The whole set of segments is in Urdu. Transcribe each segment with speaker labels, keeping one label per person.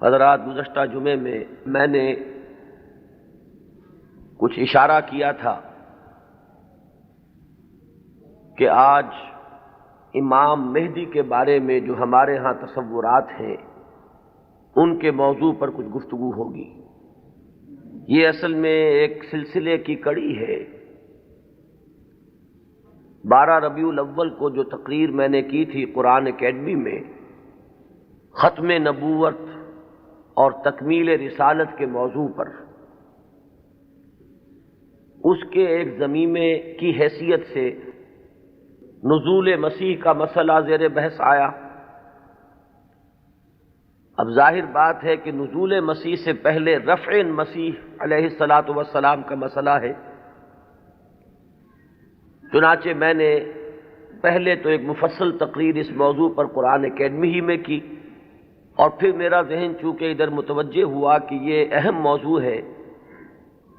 Speaker 1: حضرات، گزشتہ جمعے میں میں نے کچھ اشارہ کیا تھا کہ آج امام مہدی کے بارے میں جو ہمارے ہاں تصورات ہیں ان کے موضوع پر کچھ گفتگو ہوگی۔ یہ اصل میں ایک سلسلے کی کڑی ہے۔ 12 ربیع الاول کو جو تقریر میں نے کی تھی قرآن اکیڈمی میں، ختم نبوت اور تکمیل رسالت کے موضوع پر، اس کے ایک ضمیمے کی حیثیت سے نزول مسیح کا مسئلہ زیر بحث آیا۔ اب ظاہر بات ہے کہ نزول مسیح سے پہلے رفع مسیح علیہ الصلاۃ والسلام کا مسئلہ ہے۔ چنانچہ میں نے پہلے تو ایک مفصل تقریر اس موضوع پر قرآن اکیڈمی ہی میں کی، اور پھر میرا ذہن چونکہ ادھر متوجہ ہوا کہ یہ اہم موضوع ہے،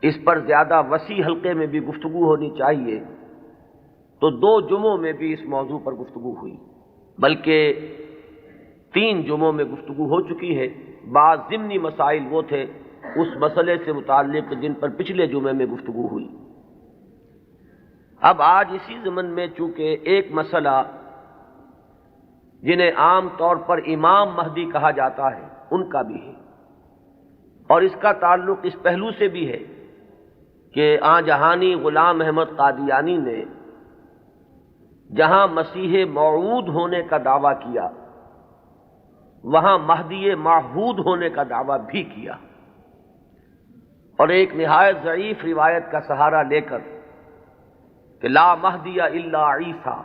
Speaker 1: اس پر زیادہ وسیع حلقے میں بھی گفتگو ہونی چاہیے، تو 2 جمعوں میں بھی اس موضوع پر گفتگو ہوئی، بلکہ 3 جمعوں میں گفتگو ہو چکی ہے۔ بعض ضمنی مسائل وہ تھے اس مسئلے سے متعلق جن پر پچھلے جمعے میں گفتگو ہوئی۔ اب آج اسی ضمن میں چونکہ ایک مسئلہ جنہیں عام طور پر امام مہدی کہا جاتا ہے ان کا بھی ہے، اور اس کا تعلق اس پہلو سے بھی ہے کہ آن جہانی غلام احمد قادیانی نے جہاں مسیح موعود ہونے کا دعویٰ کیا، وہاں مہدی معہود ہونے کا دعویٰ بھی کیا، اور ایک نہایت ضعیف روایت کا سہارا لے کر کہ لا مہدی الا عیسیٰ،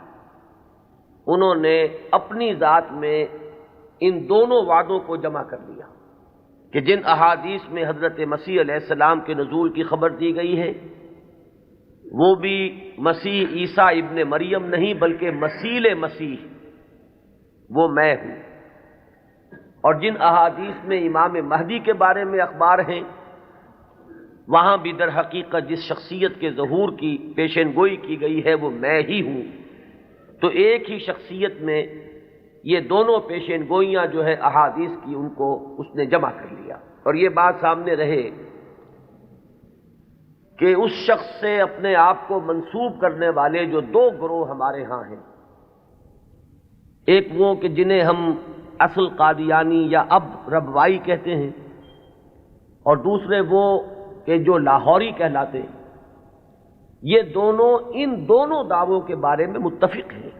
Speaker 1: انہوں نے اپنی ذات میں ان دونوں وعدوں کو جمع کر لیا کہ جن احادیث میں حضرت مسیح علیہ السلام کے نزول کی خبر دی گئی ہے وہ بھی مسیح عیسیٰ ابن مریم نہیں بلکہ مسیل مسیح، وہ میں ہوں، اور جن احادیث میں امام مہدی کے بارے میں اخبار ہیں وہاں بھی در حقیقت جس شخصیت کے ظہور کی پیشین گوئی کی گئی ہے وہ میں ہی ہوں۔ تو ایک ہی شخصیت میں یہ دونوں پیشین گوئیاں جو ہے احادیث کی ان کو اس نے جمع کر لیا، اور یہ بات سامنے رہے کہ اس شخص سے اپنے آپ کو منسوب کرنے والے جو 2 گروہ ہمارے ہاں ہیں، ایک وہ کہ جنہیں ہم اصل قادیانی یا اب ربوائی کہتے ہیں، اور دوسرے وہ کہ جو لاہوری کہلاتے ہیں، یہ دونوں ان دونوں دعووں کے بارے میں متفق ہیں۔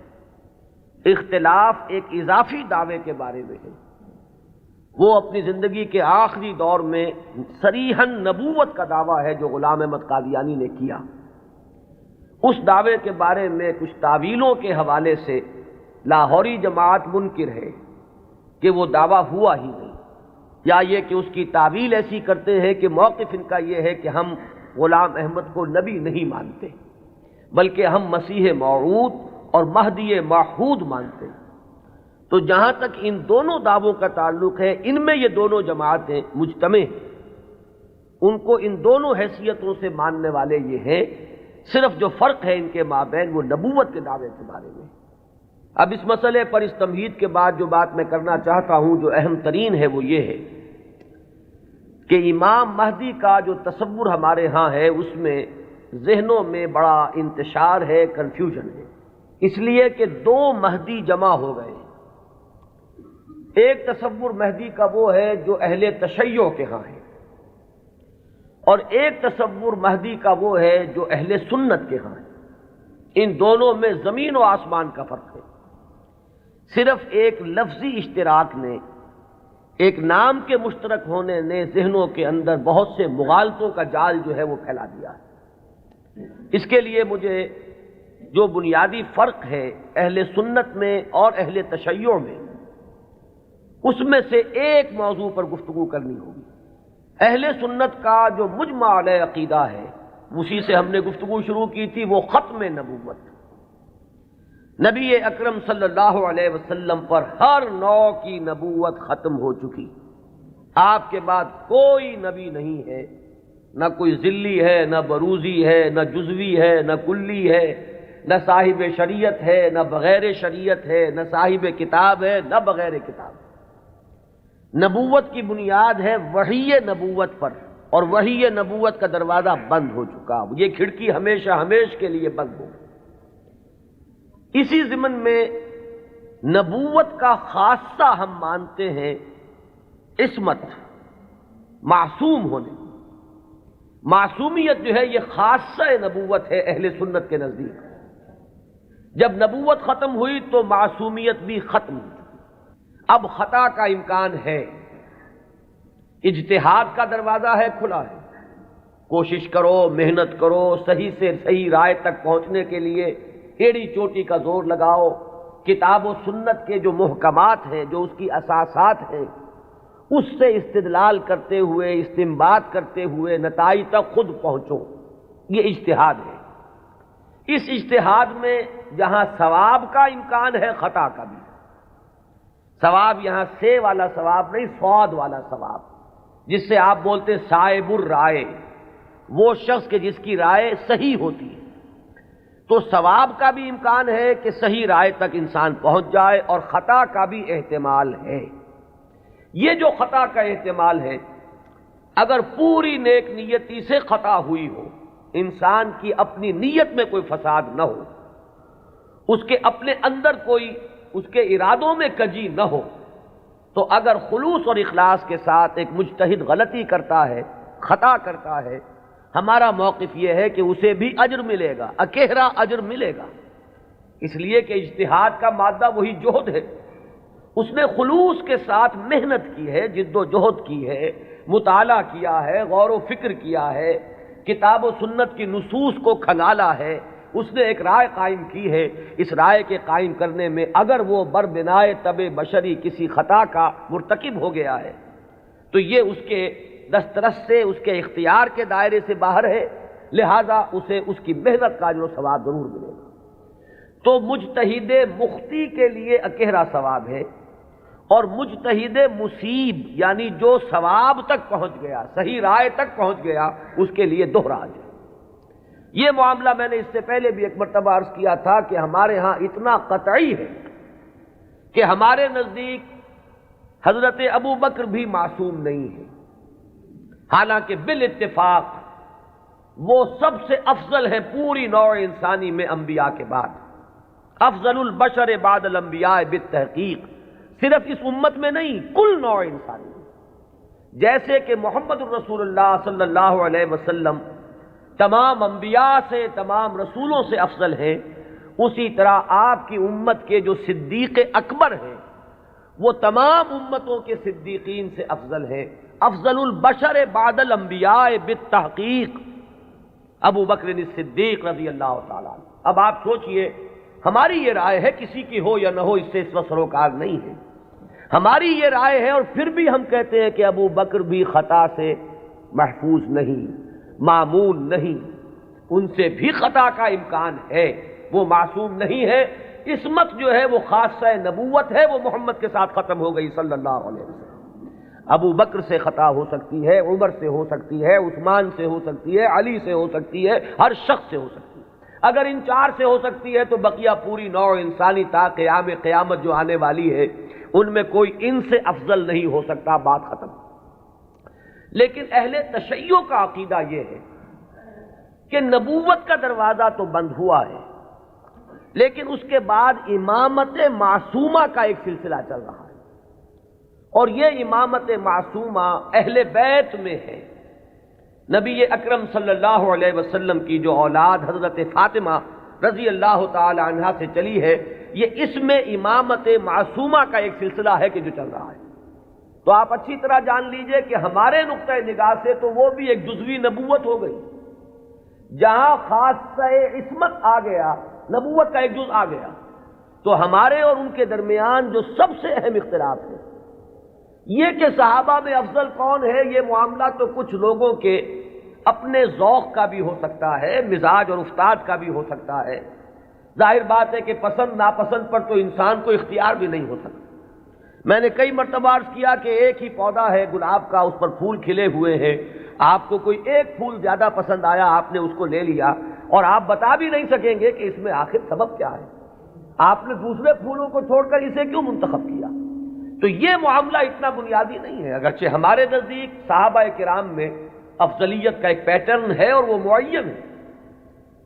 Speaker 1: اختلاف ایک اضافی دعوے کے بارے میں ہے، وہ اپنی زندگی کے آخری دور میں صریحاً نبوت کا دعویٰ ہے جو غلام احمد قادیانی نے کیا۔ اس دعوے کے بارے میں کچھ تعویلوں کے حوالے سے لاہوری جماعت منکر ہے کہ وہ دعویٰ ہوا ہی نہیں، یا یہ کہ اس کی تعویل ایسی کرتے ہیں کہ موقف ان کا یہ ہے کہ ہم غلام احمد کو نبی نہیں مانتے بلکہ ہم مسیح موعود اور مہدی معہود مانتے ہیں۔ تو جہاں تک ان دونوں دعووں کا تعلق ہے، ان میں یہ دونوں جماعتیں مجتمع ہیں، ان کو ان دونوں حیثیتوں سے ماننے والے یہ ہیں، صرف جو فرق ہے ان کے مابین وہ نبوت کے دعوے کے بارے میں۔ اب اس مسئلے پر اس تمہید کے بعد جو بات میں کرنا چاہتا ہوں جو اہم ترین ہے وہ یہ ہے کہ امام مہدی کا جو تصور ہمارے ہاں ہے اس میں ذہنوں میں بڑا انتشار ہے، کنفیوژن ہے، اس لیے کہ 2 مہدی جمع ہو گئے۔ ایک تصور مہدی کا وہ ہے جو اہل تشیع کے ہاں ہے، اور ایک تصور مہدی کا وہ ہے جو اہل سنت کے ہاں ہے۔ ان دونوں میں زمین و آسمان کا فرق ہے۔ صرف ایک لفظی اشتراک نے، ایک نام کے مشترک ہونے نے ذہنوں کے اندر بہت سے مغالطوں کا جال جو ہے وہ پھیلا دیا ہے۔ اس کے لیے مجھے جو بنیادی فرق ہے اہل سنت میں اور اہل تشیع میں، اس میں سے ایک موضوع پر گفتگو کرنی ہوگی۔ اہل سنت کا جو مجمع علیہ عقیدہ ہے، اسی سے ہم نے گفتگو شروع کی تھی، وہ ختم نبوت۔ نبی اکرم صلی اللہ علیہ وسلم پر ہر نوع کی نبوت ختم ہو چکی، آپ کے بعد کوئی نبی نہیں ہے، نہ کوئی ذلی ہے، نہ بروزی ہے، نہ جزوی ہے، نہ کلی ہے، نہ صاحب شریعت ہے، نہ بغیر شریعت ہے، نہ صاحب کتاب ہے، نہ بغیر کتاب۔ نبوت کی بنیاد ہے وحی نبوت پر، اور وحی نبوت کا دروازہ بند ہو چکا، یہ کھڑکی ہمیشہ ہمیش کے لیے بند ہو۔ اسی ضمن میں نبوت کا خاصہ ہم مانتے ہیں عصمت، معصوم ہونے۔ معصومیت جو ہے یہ خاصہ نبوت ہے اہل سنت کے نزدیک۔ جب نبوت ختم ہوئی تو معصومیت بھی ختم ہوئی۔ اب خطا کا امکان ہے، اجتہاد کا دروازہ ہے، کھلا ہے، کوشش کرو، محنت کرو، صحیح سے صحیح رائے تک پہنچنے کے لیے ایڑی چوٹی کا زور لگاؤ، کتاب و سنت کے جو محکمات ہیں، جو اس کی اساسات ہیں، اس سے استدلال کرتے ہوئے، استنباط کرتے ہوئے نتائج تک خود پہنچو، یہ اجتہاد ہے۔ اس اجتہاد میں جہاں ثواب کا امکان ہے، خطا کا بھی۔ ثواب یہاں سے والا ثواب نہیں، صاد والا ثواب، جس سے آپ بولتے صائب الرائے، وہ شخص کے جس کی رائے صحیح ہوتی ہے۔ تو ثواب کا بھی امکان ہے کہ صحیح رائے تک انسان پہنچ جائے، اور خطا کا بھی احتمال ہے۔ یہ جو خطا کا احتمال ہے، اگر پوری نیک نیتی سے خطا ہوئی ہو، انسان کی اپنی نیت میں کوئی فساد نہ ہو، اس کے اپنے اندر کوئی اس کے ارادوں میں کجی نہ ہو، تو اگر خلوص اور اخلاص کے ساتھ ایک مجتہد غلطی کرتا ہے، خطا کرتا ہے، ہمارا موقف یہ ہے کہ اسے بھی اجر ملے گا، اکیرا اجر ملے گا، اس لیے کہ اجتہاد کا مادہ وہی جہد ہے۔ اس نے خلوص کے ساتھ محنت کی ہے، جد و جہد کی ہے، مطالعہ کیا ہے، غور و فکر کیا ہے، کتاب و سنت کی نصوص کو کھنگالا ہے، اس نے ایک رائے قائم کی ہے۔ اس رائے کے قائم کرنے میں اگر وہ بربنائے طب بشری کسی خطا کا مرتکب ہو گیا ہے تو یہ اس کے دسترس سے، اس کے اختیار کے دائرے سے باہر ہے، لہذا اسے اس کی محنت کا اجر و ثواب ضرور ملے گا۔ تو مجتہد مخطی کے لیے اکیرا ثواب ہے، اور مجتہد مصیب یعنی جو ثواب تک پہنچ گیا، صحیح رائے تک پہنچ گیا، اس کے لیے دوہرا اجر۔ یہ معاملہ میں نے اس سے پہلے بھی ایک مرتبہ عرض کیا تھا کہ ہمارے ہاں اتنا قطعی ہے کہ ہمارے نزدیک حضرت ابو بکر بھی معصوم نہیں ہے، حالانکہ بالاتفاق وہ سب سے افضل ہے پوری نوع انسانی میں انبیاء کے بعد، افضل البشر بعد الانبیاء بالتحقیق، صرف اس امت میں نہیں، کل نوع انسانی میں۔ جیسے کہ محمد الرسول اللہ صلی اللہ علیہ وسلم تمام انبیاء سے، تمام رسولوں سے افضل ہیں، اسی طرح آپ کی امت کے جو صدیق اکبر ہیں وہ تمام امتوں کے صدیقین سے افضل ہیں۔ افضل البشر بعد الانبیاء بالتحقیق ابو بکر الصدیق رضی اللہ تعالیٰ عنہ۔ اب آپ سوچئے، ہماری یہ رائے ہے، کسی کی ہو یا نہ ہو اس سے اس وقت سروکار نہیں ہے، ہماری یہ رائے ہے، اور پھر بھی ہم کہتے ہیں کہ ابو بکر بھی خطا سے محفوظ نہیں، معمول نہیں، ان سے بھی خطا کا امکان ہے، وہ معصوم نہیں ہے۔ عصمت جو ہے وہ خاصہ نبوت ہے، وہ محمد کے ساتھ ختم ہو گئی صلی اللہ علیہ وسلم۔ ابو بکر سے خطا ہو سکتی ہے، عمر سے ہو سکتی ہے، عثمان سے ہو سکتی ہے، علی سے ہو سکتی ہے، ہر شخص سے ہو سکتی ہے۔ اگر ان چار سے ہو سکتی ہے تو بقیہ پوری نوع انسانی تا قیام قیامت جو آنے والی ہے ان میں کوئی ان سے افضل نہیں ہو سکتا، بات ختم۔ لیکن اہل تشیع کا عقیدہ یہ ہے کہ نبوت کا دروازہ تو بند ہوا ہے، لیکن اس کے بعد امامت معصومہ کا ایک سلسلہ چل رہا ہے، اور یہ امامت معصومہ اہل بیت میں ہے۔ نبی اکرم صلی اللہ علیہ وسلم کی جو اولاد حضرت فاطمہ رضی اللہ تعالی عنہا سے چلی ہے، یہ اس میں امامت معصومہ کا ایک سلسلہ ہے کہ جو چل رہا ہے۔ تو آپ اچھی طرح جان لیجئے کہ ہمارے نقطۂ نگاہ سے تو وہ بھی ایک جزوی نبوت ہو گئی، جہاں خاصہ عصمت آ گیا، نبوت کا ایک جز آ گیا۔ تو ہمارے اور ان کے درمیان جو سب سے اہم اختلاف ہے یہ کہ صحابہ میں افضل کون ہے، یہ معاملہ تو کچھ لوگوں کے اپنے ذوق کا بھی ہو سکتا ہے، مزاج اور افتاد کا بھی ہو سکتا ہے۔ ظاہر بات ہے کہ پسند ناپسند پر تو انسان کو اختیار بھی نہیں ہو سکتا۔ میں نے کئی مرتبہ عرض کیا کہ ایک ہی پودا ہے گلاب کا، اس پر پھول کھلے ہوئے ہیں، آپ کو کوئی ایک پھول زیادہ پسند آیا، آپ نے اس کو لے لیا، اور آپ بتا بھی نہیں سکیں گے کہ اس میں آخر سبب کیا ہے، آپ نے دوسرے پھولوں کو چھوڑ کر اسے کیوں منتخب کیا؟ تو یہ معاملہ اتنا بنیادی نہیں ہے، اگرچہ ہمارے نزدیک صحابہ کرام میں افضلیت کا ایک پیٹرن ہے اور وہ معین ہے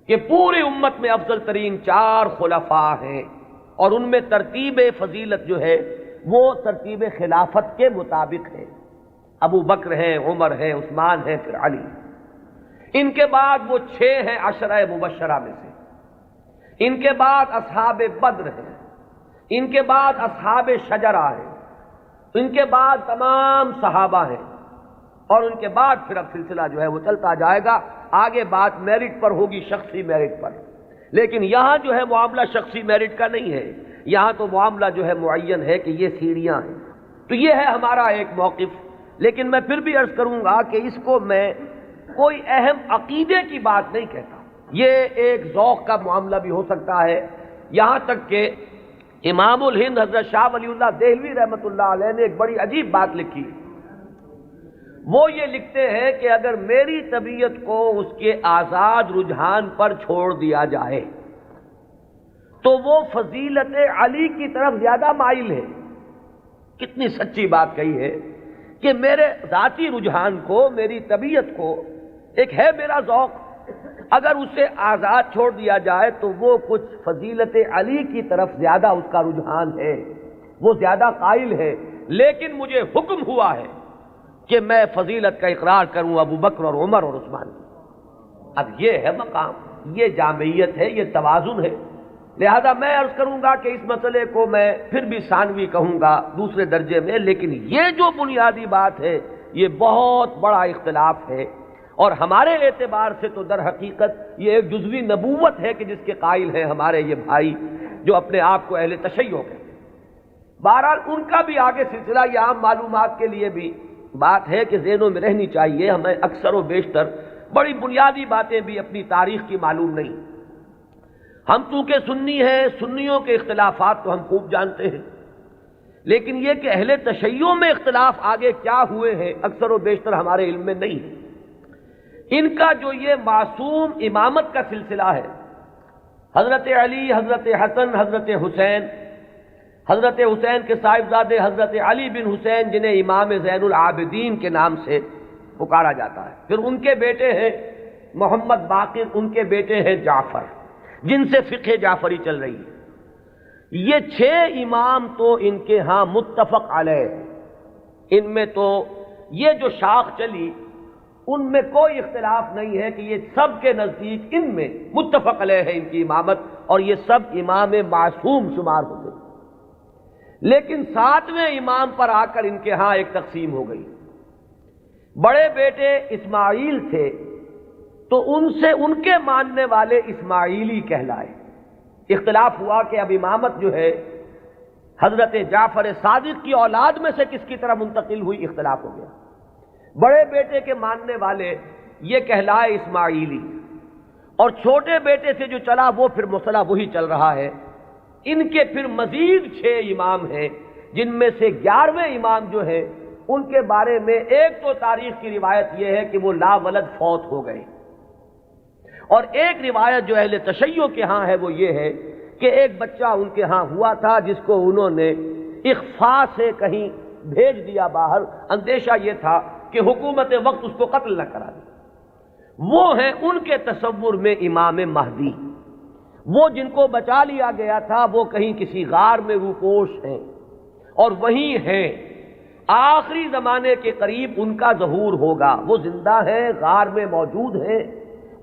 Speaker 1: کہ پوری امت میں افضل ترین 4 خلفاء ہیں، اور ان میں ترتیب فضیلت جو ہے وہ ترتیب خلافت کے مطابق ہے۔ ابو بکر ہیں، عمر ہیں، عثمان ہیں، پھر علی۔ ان کے بعد وہ 6 ہیں عشرہ مبشرہ میں سے، ان کے بعد اصحاب بدر ہیں، ان کے بعد اصحاب شجرہ ہیں، ان کے بعد تمام صحابہ ہیں، اور ان کے بعد پھر اب سلسلہ جو ہے وہ چلتا جائے گا۔ آگے بات میرٹ پر ہوگی، شخصی میرٹ پر، لیکن یہاں جو ہے معاملہ شخصی میرٹ کا نہیں ہے، یہاں تو معاملہ جو ہے معین ہے کہ یہ سیڑھیاں ہیں۔ تو یہ ہے ہمارا ایک موقف، لیکن میں پھر بھی عرض کروں گا کہ اس کو میں کوئی اہم عقیدے کی بات نہیں کہتا، یہ ایک ذوق کا معاملہ بھی ہو سکتا ہے۔ یہاں تک کہ امام الہند حضرت شاہ ولی اللہ دہلوی رحمۃ اللہ علیہ نے ایک بڑی عجیب بات لکھی، وہ یہ لکھتے ہیں کہ اگر میری طبیعت کو اس کے آزاد رجحان پر چھوڑ دیا جائے تو وہ فضیلت علی کی طرف زیادہ مائل ہے۔ کتنی سچی بات کہی ہے کہ میرے ذاتی رجحان کو، میری طبیعت کو، ایک ہے میرا ذوق، اگر اسے آزاد چھوڑ دیا جائے تو وہ کچھ فضیلت علی کی طرف زیادہ اس کا رجحان ہے، وہ زیادہ قائل ہے، لیکن مجھے حکم ہوا ہے کہ میں فضیلت کا اقرار کروں ابو بکر اور عمر اور عثمان کی۔ اب یہ ہے مقام، یہ جامعیت ہے، یہ توازن ہے۔ لہذا میں عرض کروں گا کہ اس مسئلے کو میں پھر بھی ثانوی کہوں گا، دوسرے درجے میں، لیکن یہ جو بنیادی بات ہے یہ بہت بڑا اختلاف ہے، اور ہمارے اعتبار سے تو در حقیقت یہ ایک جزوی نبوت ہے کہ جس کے قائل ہیں ہمارے یہ بھائی جو اپنے آپ کو اہل تشیع کہتے ہیں۔ بہرحال ان کا بھی آگے سلسلہ، یہ عام معلومات کے لیے بھی بات ہے کہ ذہنوں میں رہنی چاہیے، ہمیں اکثر و بیشتر بڑی بنیادی باتیں بھی اپنی تاریخ کی معلوم نہیں۔ ہم چونکہ سنی ہیں، سنیوں کے اختلافات تو ہم خوب جانتے ہیں، لیکن یہ کہ اہل تشیع میں اختلاف آگے کیا ہوئے ہیں اکثر و بیشتر ہمارے علم میں نہیں ہے۔ ان کا جو یہ معصوم امامت کا سلسلہ ہے، حضرت علی، حضرت حسن، حضرت حسین، حضرت حسین کے صاحبزادے حضرت علی بن حسین جنہیں امام زین العابدین کے نام سے پکارا جاتا ہے، پھر ان کے بیٹے ہیں محمد باقر، ان کے بیٹے ہیں جعفر، جن سے فقہ جعفری چل رہی ہے۔ یہ 6 امام تو ان کے ہاں متفق علیہ، ان میں تو یہ جو شاخ چلی ان میں کوئی اختلاف نہیں ہے کہ یہ سب کے نزدیک ان میں متفق علیہ ہے ان کی امامت، اور یہ سب امام معصوم شمار ہوتے ہیں۔ لیکن 7ویں امام پر آ کر ان کے ہاں ایک تقسیم ہو گئی۔ بڑے بیٹے اسماعیل تھے تو ان سے ان کے ماننے والے اسماعیلی کہلائے۔ اختلاف ہوا کہ اب امامت جو ہے حضرت جعفر صادق کی اولاد میں سے کس کی طرف منتقل ہوئی، اختلاف ہو گیا۔ بڑے بیٹے کے ماننے والے یہ کہلائے اسماعیلی، اور چھوٹے بیٹے سے جو چلا وہ پھر مسئلہ وہی چل رہا ہے۔ ان کے پھر مزید 6 امام ہیں، جن میں سے 11ویں امام جو ہے ان کے بارے میں ایک تو تاریخ کی روایت یہ ہے کہ وہ لا ولد فوت ہو گئے، اور ایک روایت جو اہل تشیع کے ہاں ہے وہ یہ ہے کہ ایک بچہ ان کے ہاں ہوا تھا جس کو انہوں نے اخفاء سے کہیں بھیج دیا باہر، اندیشہ یہ تھا کہ حکومت وقت اس کو قتل نہ کرا دے۔ وہ ہیں ان کے تصور میں امام مہدی، وہ جن کو بچا لیا گیا تھا وہ کہیں کسی غار میں روپوش ہیں، اور وہیں ہیں، آخری زمانے کے قریب ان کا ظہور ہوگا، وہ زندہ ہیں، غار میں موجود ہیں،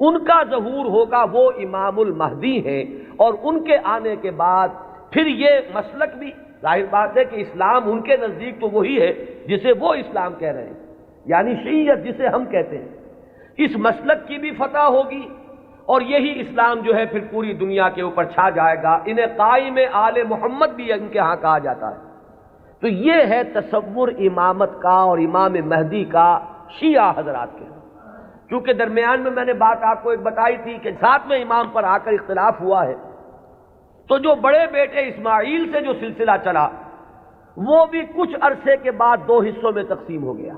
Speaker 1: ان کا ظہور ہوگا، وہ امام المہدی ہیں، اور ان کے آنے کے بعد پھر یہ مسلک بھی ظاہر بات ہے کہ اسلام ان کے نزدیک تو وہی ہے جسے وہ اسلام کہہ رہے ہیں، یعنی شیعیت جسے ہم کہتے ہیں، اس مسلک کی بھی فتح ہوگی، اور یہی اسلام جو ہے پھر پوری دنیا کے اوپر چھا جائے گا۔ انہیں قائم آل محمد بھی ان کے ہاں کہا جاتا ہے۔ تو یہ ہے تصور امامت کا اور امام مہدی کا شیعہ حضرات کے۔ چونکہ درمیان میں میں نے بات آپ کو ایک بتائی تھی کہ 7ویں امام پر آ کر اختلاف ہوا ہے، تو جو بڑے بیٹے اسماعیل سے جو سلسلہ چلا وہ بھی کچھ عرصے کے بعد 2 حصوں میں تقسیم ہو گیا۔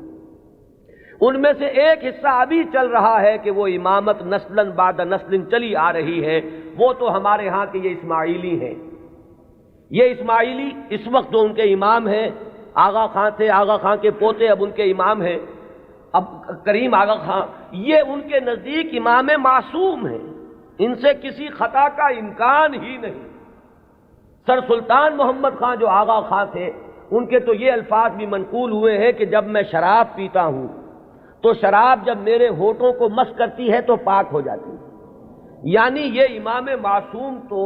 Speaker 1: ان میں سے ایک حصہ ابھی چل رہا ہے کہ وہ امامت نسلاً بعد نسل چلی آ رہی ہے، وہ تو ہمارے ہاں کے یہ اسماعیلی ہیں۔ یہ اسماعیلی اس وقت جو ان کے امام ہیں آغا خان تھے، آغا خان کے پوتے اب ان کے امام ہیں، اب کریم آغا خان، یہ ان کے نزدیک امام معصوم ہیں، ان سے کسی خطا کا امکان ہی نہیں۔ سر سلطان محمد خان جو آغا خان تھے، ان کے تو یہ الفاظ بھی منقول ہوئے ہیں کہ جب میں شراب پیتا ہوں تو شراب جب میرے ہونٹوں کو مس کرتی ہے تو پاک ہو جاتی ہے۔ یعنی یہ امام معصوم تو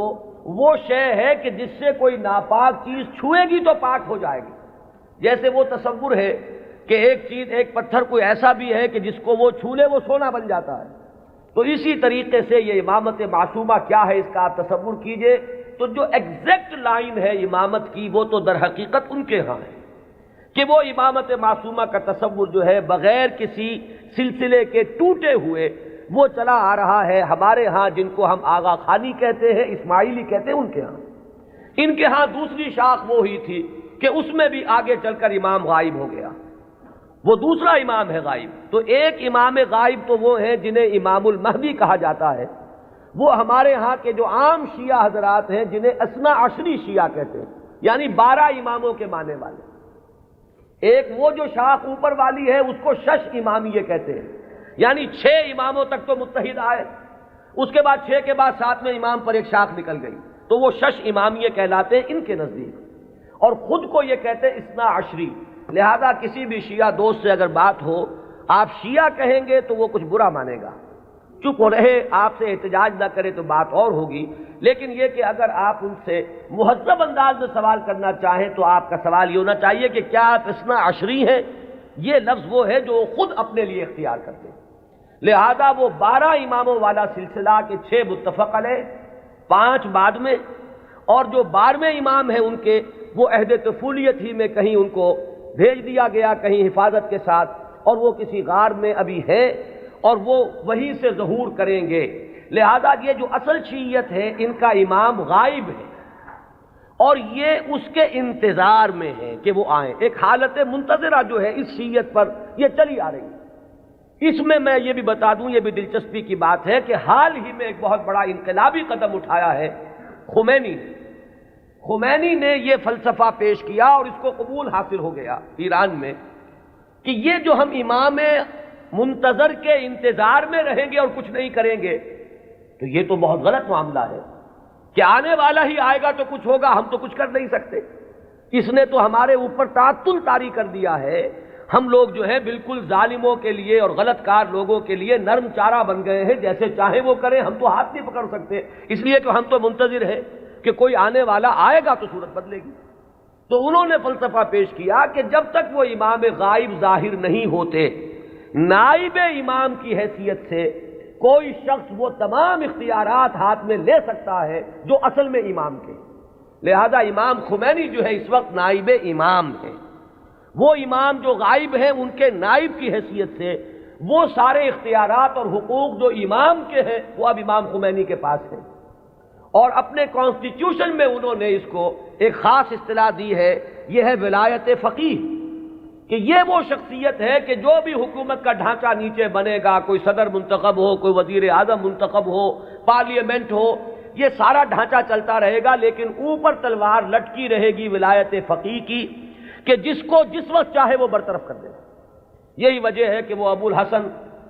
Speaker 1: وہ شے ہے کہ جس سے کوئی ناپاک چیز چھوئے گی تو پاک ہو جائے گی۔ جیسے وہ تصور ہے کہ ایک چیز، ایک پتھر کوئی ایسا بھی ہے کہ جس کو وہ چھو لے وہ سونا بن جاتا ہے، تو اسی طریقے سے یہ امامت معصومہ کیا ہے اس کا آپ تصور کیجئے۔ تو جو ایگزیکٹ لائن ہے امامت کی وہ تو در حقیقت ان کے ہاں ہے کہ وہ امامت معصومہ کا تصور جو ہے بغیر کسی سلسلے کے ٹوٹے ہوئے وہ چلا آ رہا ہے۔ ہمارے ہاں جن کو ہم آغا خانی کہتے ہیں، اسماعیلی کہتے ہیں، ان کے ہاں، ان کے ہاں دوسری شاخ وہ ہی تھی کہ اس میں بھی آگے چل کر امام غائب ہو گیا، وہ دوسرا امام ہے غائب۔ تو ایک امام غائب تو وہ ہیں جنہیں امام المہدی کہا جاتا ہے، وہ ہمارے ہاں کے جو عام شیعہ حضرات ہیں جنہیں اثنا عشری شیعہ کہتے ہیں، یعنی 12 اماموں کے ماننے والے۔ ایک وہ جو شاخ اوپر والی ہے اس کو شش امامیہ کہتے ہیں، یعنی 6 اماموں تک تو متحد آئے، اس کے بعد 6 کے بعد 7ویں امام پر ایک شاخ نکل گئی، تو وہ شش امامیہ کہلاتے ہیں ان کے نزدیک، اور خود کو یہ کہتے ہیں اثنا عشری۔ لہذا کسی بھی شیعہ دوست سے اگر بات ہو، آپ شیعہ کہیں گے تو وہ کچھ برا مانے گا، چپ رہے، آپ سے احتجاج نہ کرے تو بات اور ہوگی، لیکن یہ کہ اگر آپ ان سے مہذب انداز میں سوال کرنا چاہیں تو آپ کا سوال یہ ہونا چاہیے کہ کیا آپ اثنا عشری ہیں؟ یہ لفظ وہ ہے جو خود اپنے لیے اختیار کرتے ہیں۔ لہذا وہ 12 اماموں والا سلسلہ کے 6 متفق علیہ، 5 بعد میں، اور جو 12ویں امام ہیں ان کے وہ عہد طفولیت ہی میں کہیں ان کو بھیج دیا گیا کہیں حفاظت کے ساتھ، اور وہ کسی غار میں ابھی ہے اور وہ وہیں سے ظہور کریں گے۔ لہذا یہ جو اصل شیعیت ہے ان کا امام غائب ہے اور یہ اس کے انتظار میں ہے کہ وہ آئیں، ایک حالت منتظرہ جو ہے اس شیعیت پر یہ چلی آ رہی ہے۔ اس میں یہ بھی بتا دوں، یہ بھی دلچسپی کی بات ہے کہ حال ہی میں ایک بہت بڑا انقلابی قدم اٹھایا ہے خمینی نے یہ فلسفہ پیش کیا اور اس کو قبول حاصل ہو گیا ایران میں کہ یہ جو ہم امام منتظر کے انتظار میں رہیں گے اور کچھ نہیں کریں گے تو یہ تو بہت غلط معاملہ ہے کہ آنے والا ہی آئے گا تو کچھ ہوگا، ہم تو کچھ کر نہیں سکتے۔ اس نے تو ہمارے اوپر تعطل طاری کر دیا ہے، ہم لوگ جو ہے بالکل ظالموں کے لیے اور غلط کار لوگوں کے لیے نرم چارہ بن گئے ہیں، جیسے چاہیں وہ کریں، ہم تو ہاتھ نہیں پکڑ سکتے، اس لیے کہ ہم تو منتظر ہیں کہ کوئی آنے والا آئے گا تو صورت بدلے گی۔ تو انہوں نے فلسفہ پیش کیا کہ جب تک وہ امام غائب ظاہر نہیں ہوتے، نائب امام کی حیثیت سے کوئی شخص وہ تمام اختیارات ہاتھ میں لے سکتا ہے جو اصل میں امام کے۔ لہذا امام خمینی جو ہے اس وقت نائب امام ہے، وہ امام جو غائب ہیں ان کے نائب کی حیثیت سے وہ سارے اختیارات اور حقوق جو امام کے ہیں وہ اب امام خمینی کے پاس ہیں، اور اپنے کانسٹیٹیوشن میں انہوں نے اس کو ایک خاص اصطلاح دی ہے، یہ ہے ولایت فقیہ، کہ یہ وہ شخصیت ہے کہ جو بھی حکومت کا ڈھانچہ نیچے بنے گا، کوئی صدر منتخب ہو، کوئی وزیر اعظم منتخب ہو، پارلیمنٹ ہو، یہ سارا ڈھانچہ چلتا رہے گا، لیکن اوپر تلوار لٹکی رہے گی ولایت فقیہ کی کہ جس کو جس وقت چاہے وہ برطرف کر دے۔ یہی وجہ ہے کہ وہ ابو الحسن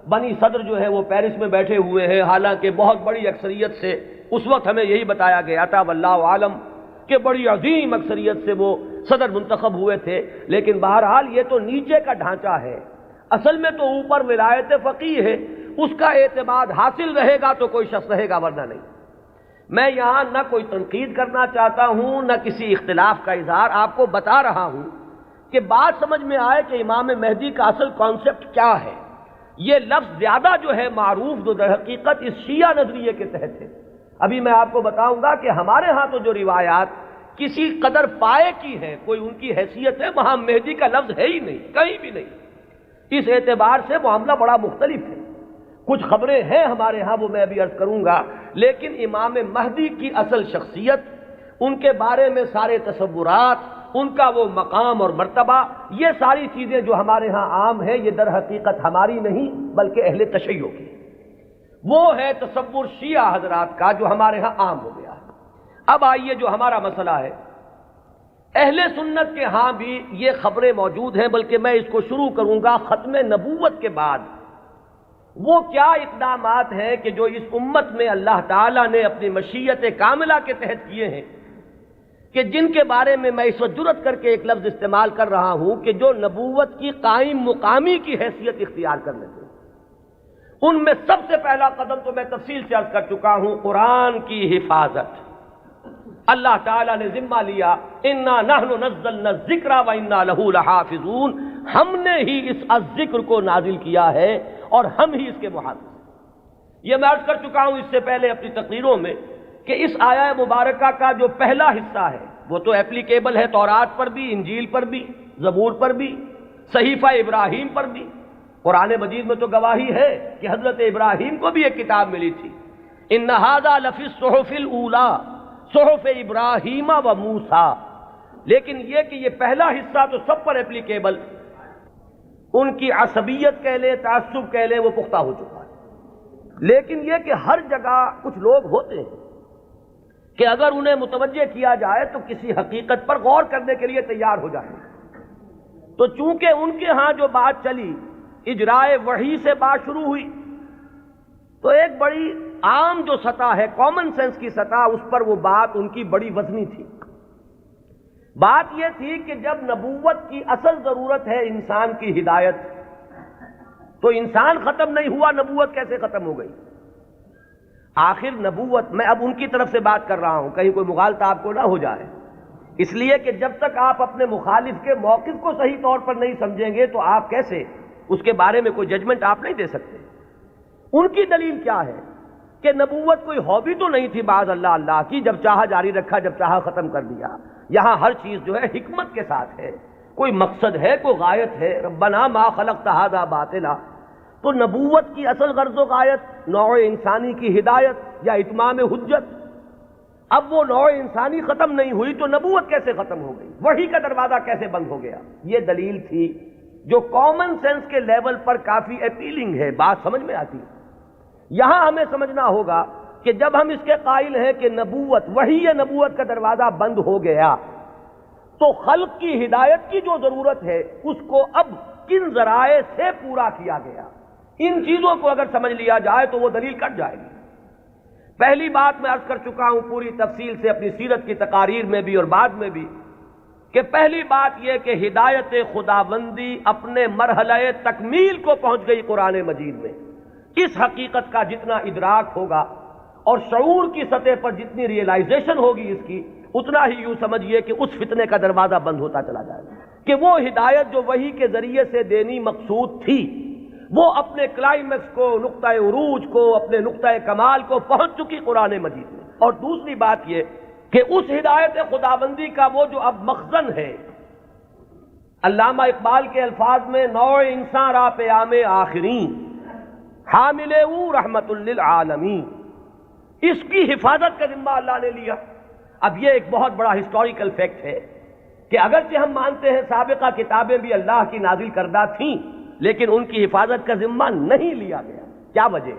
Speaker 1: بنی صدر جو ہے وہ پیرس میں بیٹھے ہوئے ہیں، حالانکہ بہت بڑی اکثریت سے اس وقت ہمیں یہی بتایا گیا تھا واللہ عالم کہ بڑی عظیم اکثریت سے وہ صدر منتخب ہوئے تھے، لیکن بہرحال یہ تو نیچے کا ڈھانچہ ہے، اصل میں تو اوپر ولایت فقیہ ہے، اس کا اعتماد حاصل رہے گا تو کوئی شخص رہے گا، ورنہ نہیں۔ میں یہاں نہ کوئی تنقید کرنا چاہتا ہوں نہ کسی اختلاف کا اظہار، آپ کو بتا رہا ہوں کہ بات سمجھ میں آئے کہ امام مہدی کا اصل کانسیپٹ کیا ہے۔ یہ لفظ زیادہ جو ہے معروف جو در حقیقت اس شیعہ نظریے کے تحت ہے۔ ابھی میں آپ کو بتاؤں گا کہ ہمارے ہاں تو جو روایات کسی قدر پائے کی ہیں، کوئی ان کی حیثیت ہے، وہاں مہدی کا لفظ ہے ہی نہیں، کہیں بھی نہیں۔ اس اعتبار سے معاملہ بڑا مختلف ہے، کچھ خبریں ہیں ہمارے ہاں وہ میں ابھی عرض کروں گا، لیکن امام مہدی کی اصل شخصیت، ان کے بارے میں سارے تصورات، ان کا وہ مقام اور مرتبہ، یہ ساری چیزیں جو ہمارے ہاں عام ہیں، یہ در حقیقت ہماری نہیں بلکہ اہل تشیع کی، وہ ہے تصور شیعہ حضرات کا جو ہمارے ہاں عام ہو گیا ہے۔ اب آئیے جو ہمارا مسئلہ ہے، اہل سنت کے ہاں بھی یہ خبریں موجود ہیں، بلکہ میں اس کو شروع کروں گا ختم نبوت کے بعد وہ کیا اقدامات ہیں کہ جو اس امت میں اللہ تعالیٰ نے اپنی مشیت کاملہ کے تحت کیے ہیں، کہ جن کے بارے میں میں اس وقت جرأت کر کے ایک لفظ استعمال کر رہا ہوں کہ جو نبوت کی قائم مقامی کی حیثیت اختیار کر لیتے ہیں۔ ان میں سب سے پہلا قدم تو میں تفصیل سے عرض کر چکا ہوں، قرآن کی حفاظت۔ اللہ تعالیٰ نے ذمہ لیا، انا نحن نزلنا الذکر وانا لہ لحافظون، ہم نے ہی اس الذکر کو نازل کیا ہے اور ہم ہی اس کے محافظ۔ یہ میں عرض کر چکا ہوں اس سے پہلے اپنی تقریروں میں کہ اس آیہ مبارکہ کا جو پہلا حصہ ہے وہ تو ایپلیکیبل ہے تورات پر بھی، انجیل پر بھی، زبور پر بھی، صحیفہ ابراہیم پر بھی۔ قرآن مجید میں تو گواہی ہے کہ حضرت ابراہیم کو بھی ایک کتاب ملی تھی، ان ھذا لفی الصحف الاولی صحف ابراہیم و موسیٰ۔ لیکن یہ کہ یہ پہلا حصہ تو سب پر ایپلیکیبل، ان کی عصبیت کہہ لیں، تعصب کہہ لیں، وہ پختہ ہو چکا ہے۔ لیکن یہ کہ ہر جگہ کچھ لوگ ہوتے ہیں کہ اگر انہیں متوجہ کیا جائے تو کسی حقیقت پر غور کرنے کے لیے تیار ہو جائیں۔ تو چونکہ ان کے ہاں جو بات چلی اجرائے وحی سے بات شروع ہوئی، تو ایک بڑی عام جو سطح ہے، کامن سینس کی سطح، اس پر وہ بات ان کی بڑی وزنی تھی۔ بات یہ تھی کہ جب نبوت کی اصل ضرورت ہے انسان کی ہدایت، تو انسان ختم نہیں ہوا، نبوت کیسے ختم ہو گئی؟ آخر نبوت، میں اب ان کی طرف سے بات کر رہا ہوں، کہیں کوئی مغالطہ آپ کو نہ ہو جائے، اس لیے کہ جب تک آپ اپنے مخالف کے موقف کو صحیح طور پر نہیں سمجھیں گے تو آپ کیسے اس کے بارے میں کوئی ججمنٹ آپ نہیں دے سکتے۔ ان کی دلیل کیا ہے کہ نبوت کوئی ہابی تو نہیں تھی بعض اللہ کی، جب چاہا جاری رکھا، جب چاہا ختم کر دیا۔ یہاں ہر چیز جو ہے حکمت کے ساتھ ہے، کوئی مقصد ہے، کوئی غایت ہے، ربنا ما خلقت ھذا باطلا۔ تو نبوت کی اصل غرض و غایت نوع انسانی کی ہدایت یا اتمام حجت۔ اب وہ نوع انسانی ختم نہیں ہوئی تو نبوت کیسے ختم ہو گئی؟ وحی کا دروازہ کیسے بند ہو گیا؟ یہ دلیل تھی جو کامن سینس کے لیول پر کافی اپیلنگ ہے، بات سمجھ میں آتی ہے۔ یہاں ہمیں سمجھنا ہوگا کہ جب ہم اس کے قائل ہیں کہ نبوت، وحی نبوت کا دروازہ بند ہو گیا، تو خلق کی ہدایت کی جو ضرورت ہے اس کو اب کن ذرائع سے پورا کیا گیا، ان چیزوں کو اگر سمجھ لیا جائے تو وہ دلیل کٹ جائے گی۔ پہلی بات میں عرض کر چکا ہوں پوری تفصیل سے اپنی سیرت کی تقاریر میں بھی اور بعد میں بھی، کہ پہلی بات یہ کہ ہدایت خداوندی اپنے مرحلہ تکمیل کو پہنچ گئی قرآن مجید میں۔ اس حقیقت کا جتنا ادراک ہوگا اور شعور کی سطح پر جتنی ریئلائزیشن ہوگی اس کی، اتنا ہی یوں سمجھیے کہ اس فتنے کا دروازہ بند ہوتا چلا جائے گا، کہ وہ ہدایت جو وحی کے ذریعے سے دینی مقصود تھی وہ اپنے کلائمیکس کو، نقطہ عروج کو، اپنے نقطہ کمال کو پہنچ چکی قرآن مجید میں۔ اور دوسری بات یہ کہ اس ہدایت خداوندی کا وہ جو اب مخزن ہے، علامہ اقبال کے الفاظ میں نوع انسان را پیام آخرین حامل او رحمت للعالمین، اس کی حفاظت کا ذمہ اللہ نے لیا۔ اب یہ ایک بہت بڑا ہسٹوریکل فیکٹ ہے کہ اگرچہ ہم مانتے ہیں سابقہ کتابیں بھی اللہ کی نازل کردہ تھیں، لیکن ان کی حفاظت کا ذمہ نہیں لیا گیا۔ کیا وجہ؟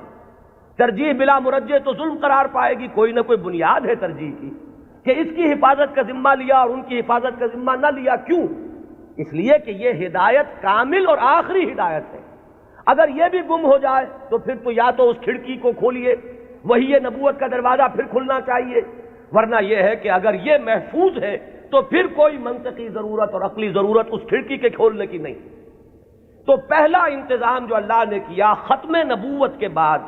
Speaker 1: ترجیح بلا مرجح تو ظلم قرار پائے گی، کوئی نہ کوئی بنیاد ہے ترجیح کی، کہ اس کی حفاظت کا ذمہ لیا اور ان کی حفاظت کا ذمہ نہ لیا۔ کیوں؟ اس لیے کہ یہ ہدایت کامل اور آخری ہدایت ہے۔ اگر یہ بھی گم ہو جائے تو پھر تو یا تو اس کھڑکی کو کھولیے، وہی نبوت کا دروازہ پھر کھلنا چاہیے، ورنہ یہ ہے کہ اگر یہ محفوظ ہے تو پھر کوئی منطقی ضرورت اور عقلی ضرورت اس کھڑکی کے کھولنے کی نہیں۔ تو پہلا انتظام جو اللہ نے کیا ختم نبوت کے بعد،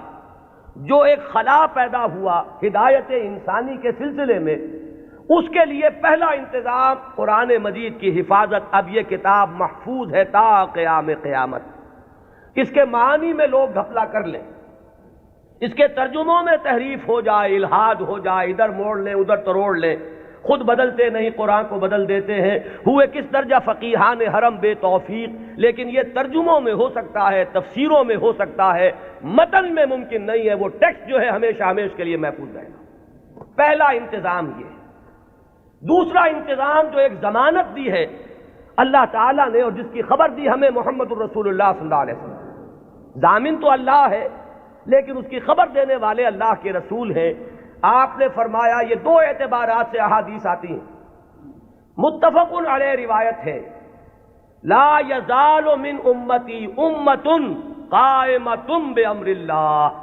Speaker 1: جو ایک خلا پیدا ہوا ہدایت انسانی کے سلسلے میں، اس کے لیے پہلا انتظام قرآن مجید کی حفاظت۔ اب یہ کتاب محفوظ ہے تا قیام قیامت۔ اس کے معنی میں لوگ گھپلا کر لیں، اس کے ترجموں میں تحریف ہو جائے، الہاد ہو جائے، ادھر موڑ لیں ادھر تروڑ لیں، خود بدلتے نہیں قرآن کو بدل دیتے ہیں، ہوئے کس درجہ فقیہان حرم بے توفیق۔ لیکن یہ ترجموں میں ہو سکتا ہے، تفسیروں میں ہو سکتا ہے، متن میں ممکن نہیں ہے۔ وہ ٹیکسٹ جو ہے ہمیشہ ہمیشہ کے لیے محفوظ رہے گا۔ پہلا انتظام یہ۔ دوسرا انتظام جو ایک ضمانت دی ہے اللہ تعالیٰ نے اور جس کی خبر دی ہمیں محمد الرسول اللہ صلی اللہ علیہ وسلم، ضامن تو اللہ ہے لیکن اس کی خبر دینے والے اللہ کے رسول ہیں۔ آپ نے فرمایا، یہ دو اعتبارات سے احادیث آتی ہیں متفق علیہ روایت ہے، لا یزال من امتی امت قائمۃ بامر اللہ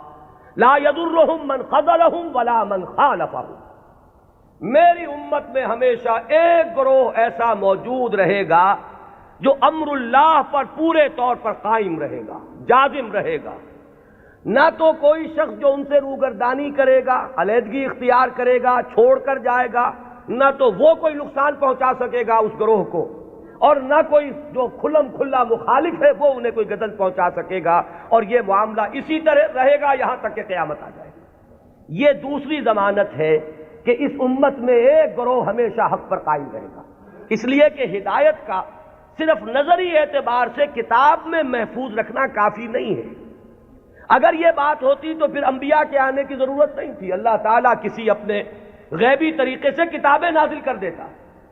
Speaker 1: لا یضرهم من خذلهم ولا من خالفهم۔ میری امت میں ہمیشہ ایک گروہ ایسا موجود رہے گا جو امر اللہ پر پورے طور پر قائم رہے گا، جازم رہے گا۔ نہ تو کوئی شخص جو ان سے روگردانی کرے گا، علیحدگی اختیار کرے گا، چھوڑ کر جائے گا، نہ تو وہ کوئی نقصان پہنچا سکے گا اس گروہ کو، اور نہ کوئی جو کھلم کھلا مخالف ہے وہ انہیں کوئی غضب پہنچا سکے گا، اور یہ معاملہ اسی طرح رہے گا یہاں تک کہ قیامت آ جائے گی۔ یہ دوسری ضمانت ہے کہ اس امت میں ایک گروہ ہمیشہ حق پر قائم رہے گا، اس لیے کہ ہدایت کا صرف نظری اعتبار سے کتاب میں محفوظ رکھنا کافی نہیں ہے۔ اگر یہ بات ہوتی تو پھر انبیاء کے آنے کی ضرورت نہیں تھی، اللہ تعالیٰ کسی اپنے غیبی طریقے سے کتابیں نازل کر دیتا۔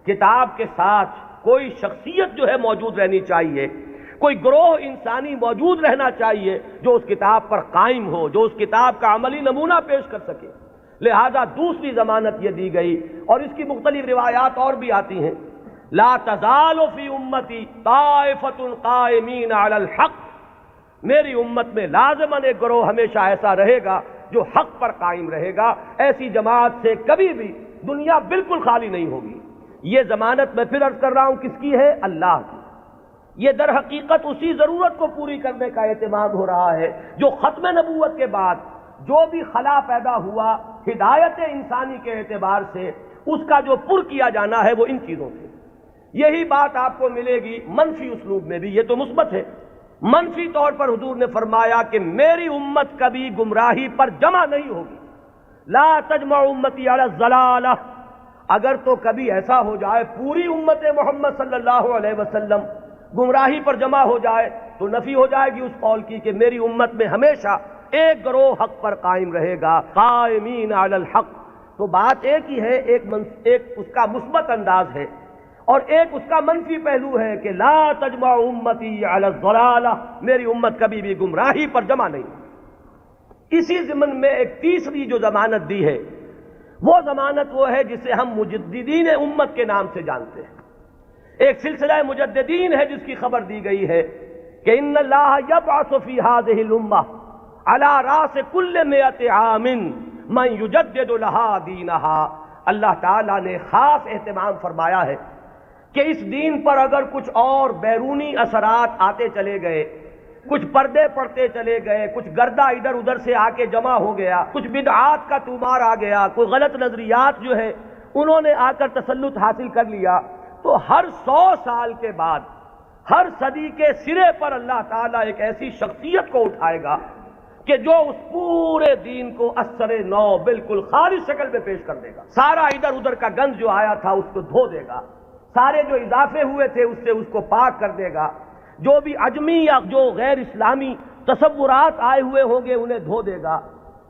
Speaker 1: کتاب کے ساتھ کوئی شخصیت جو ہے موجود رہنی چاہیے، کوئی گروہ انسانی موجود رہنا چاہیے جو اس کتاب پر قائم ہو، جو اس کتاب کا عملی نمونہ پیش کر سکے۔ لہذا دوسری ضمانت یہ دی گئی، اور اس کی مختلف روایات اور بھی آتی ہیں، لا تزال فی امتی طائفۃ قائمین علی الحق، میری امت میں لازماً ایک گروہ ہمیشہ ایسا رہے گا جو حق پر قائم رہے گا، ایسی جماعت سے کبھی بھی دنیا بالکل خالی نہیں ہوگی۔ یہ ضمانت میں پھر عرض کر رہا ہوں کس کی ہے؟ اللہ کی۔ یہ در حقیقت اسی ضرورت کو پوری کرنے کا اہتمام ہو رہا ہے جو ختم نبوت کے بعد جو بھی خلا پیدا ہوا ہدایت انسانی کے اعتبار سے، اس کا جو پر کیا جانا ہے وہ ان چیزوں سے۔ یہی بات آپ کو ملے گی منفی اسلوب میں بھی، یہ تو مثبت ہے۔ منفی طور پر حضور نے فرمایا کہ میری امت کبھی گمراہی پر جمع نہیں ہوگی، لا تجمع امتی علی الضلالہ۔ اگر تو کبھی ایسا ہو جائے پوری امت محمد صلی اللہ علیہ وسلم گمراہی پر جمع ہو جائے تو نفی ہو جائے گی اس قول کی کہ میری امت میں ہمیشہ ایک گروہ حق پر قائم رہے گا، قائمین علی الحق۔ تو بات ایک ہی ہے، ایک اس کا مثبت انداز ہے، اور ایک اس کا منفی پہلو ہے کہ لا تجمع امتی علی الضلالہ، میری امت کبھی بھی گمراہی پر جمع نہیں۔ اسی ضمن میں ایک تیسری جو ضمانت دی ہے وہ ضمانت وہ ہے جسے ہم مجددین امت کے نام سے جانتے ہیں۔ ایک سلسلہ مجددین ہے جس کی خبر دی گئی ہے کہ ان اللہ یبعث فی هذه الامہ علی راس کل 100 عام من یجدد لها دینها۔ اللہ تعالیٰ نے خاص اہتمام فرمایا ہے کہ اس دین پر اگر کچھ اور بیرونی اثرات آتے چلے گئے، کچھ پردے پڑتے چلے گئے، کچھ گردہ ادھر ادھر سے آ کے جمع ہو گیا، کچھ بدعات کا طومار آ گیا، کوئی غلط نظریات جو ہے انہوں نے آ کر تسلط حاصل کر لیا، تو ہر 100 سال کے بعد ہر صدی کے سرے پر اللہ تعالیٰ ایک ایسی شخصیت کو اٹھائے گا کہ جو اس پورے دین کو اثر نو بالکل خالص شکل میں پیش کر دے گا۔ سارا ادھر ادھر کا گند جو آیا تھا اس کو دھو دے گا، سارے جو اضافے ہوئے تھے اس سے اس کو پاک کر دے گا، جو بھی عجمی یا جو غیر اسلامی تصورات آئے ہوئے ہوں گے انہیں دھو دے گا،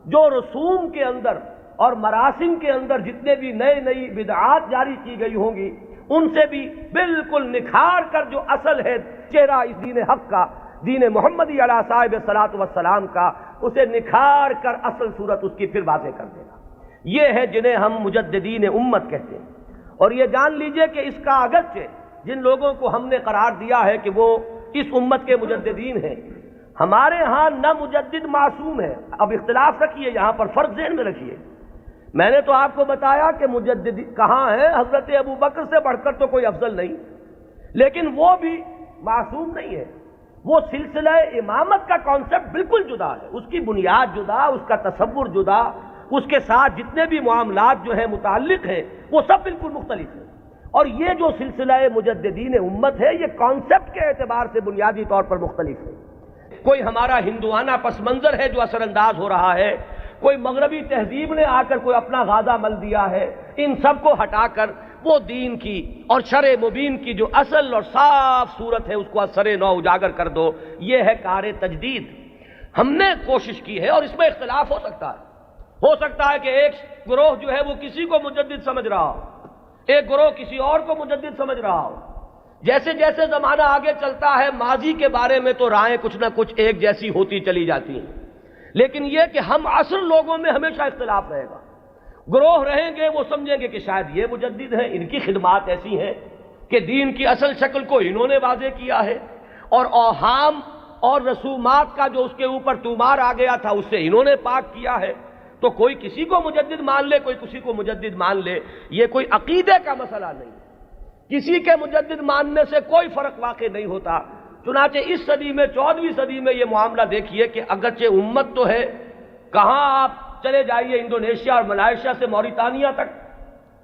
Speaker 1: جو رسوم کے اندر اور مراسم کے اندر جتنے بھی نئی بدعات جاری کی گئی ہوں گی ان سے بھی بالکل نکھار کر جو اصل ہے چہرہ اس دین حق کا، دین محمدی علیہ صاحب الصلاۃ والسلام کا، اسے نکھار کر اصل صورت اس کی پھر واضح کر دے گا۔ یہ ہے جنہیں ہم مجددین امت کہتے ہیں۔ اور یہ جان لیجئے کہ اس کا اگرچہ جن لوگوں کو ہم نے قرار دیا ہے کہ وہ اس امت کے مجددین ہیں، ہمارے ہاں نہ مجدد معصوم ہے۔ اب اختلاف رکھیے، یہاں پر فرق ذہن میں رکھیے۔ میں نے تو آپ کو بتایا کہ مجدد کہاں ہے، حضرت ابو بکر سے بڑھ کر تو کوئی افضل نہیں، لیکن وہ بھی معصوم نہیں ہے۔ وہ سلسلہ امامت کا کانسیپٹ بالکل جدا ہے، اس کی بنیاد جدا، اس کا تصور جدا، اس کے ساتھ جتنے بھی معاملات جو ہیں متعلق ہیں وہ سب بالکل مختلف ہیں۔ اور یہ جو سلسلہ مجددین امت ہے یہ کانسیپٹ کے اعتبار سے بنیادی طور پر مختلف ہے۔ کوئی ہمارا ہندوانہ پس منظر ہے جو اثر انداز ہو رہا ہے، کوئی مغربی تہذیب نے آ کر کوئی اپنا غازہ مل دیا ہے، ان سب کو ہٹا کر وہ دین کی اور شرع مبین کی جو اصل اور صاف صورت ہے اس کو اثر نو اجاگر کر دو۔ یہ ہے کار تجدید۔ ہم نے کوشش کی ہے، اور اس میں اختلاف ہو سکتا ہے کہ ایک گروہ جو ہے وہ کسی کو مجدد سمجھ رہا ہو، ایک گروہ کسی اور کو مجدد سمجھ رہا ہو۔ جیسے جیسے زمانہ آگے چلتا ہے ماضی کے بارے میں تو رائیں کچھ نہ کچھ ایک جیسی ہوتی چلی جاتی ہیں، لیکن یہ کہ ہم عصر لوگوں میں ہمیشہ اختلاف رہے گا۔ گروہ رہیں گے وہ سمجھیں گے کہ شاید یہ مجدد ہیں، ان کی خدمات ایسی ہیں کہ دین کی اصل شکل کو انہوں نے واضح کیا ہے، اور اوہام اور رسومات کا جو اس کے اوپر طومار آ گیا تھا اسے انہوں نے پاک کیا ہے۔ تو کوئی کسی کو مجدد مان لے، کوئی کسی کو مجدد مان لے، یہ کوئی عقیدے کا مسئلہ نہیں ہے، کسی کے مجدد ماننے سے کوئی فرق واقع نہیں ہوتا۔ چنانچہ اس صدی میں 14ویں صدی میں یہ معاملہ دیکھیے کہ اگرچہ امت تو ہے، کہاں آپ چلے جائیے انڈونیشیا اور ملائیشیا سے موریتانیہ تک،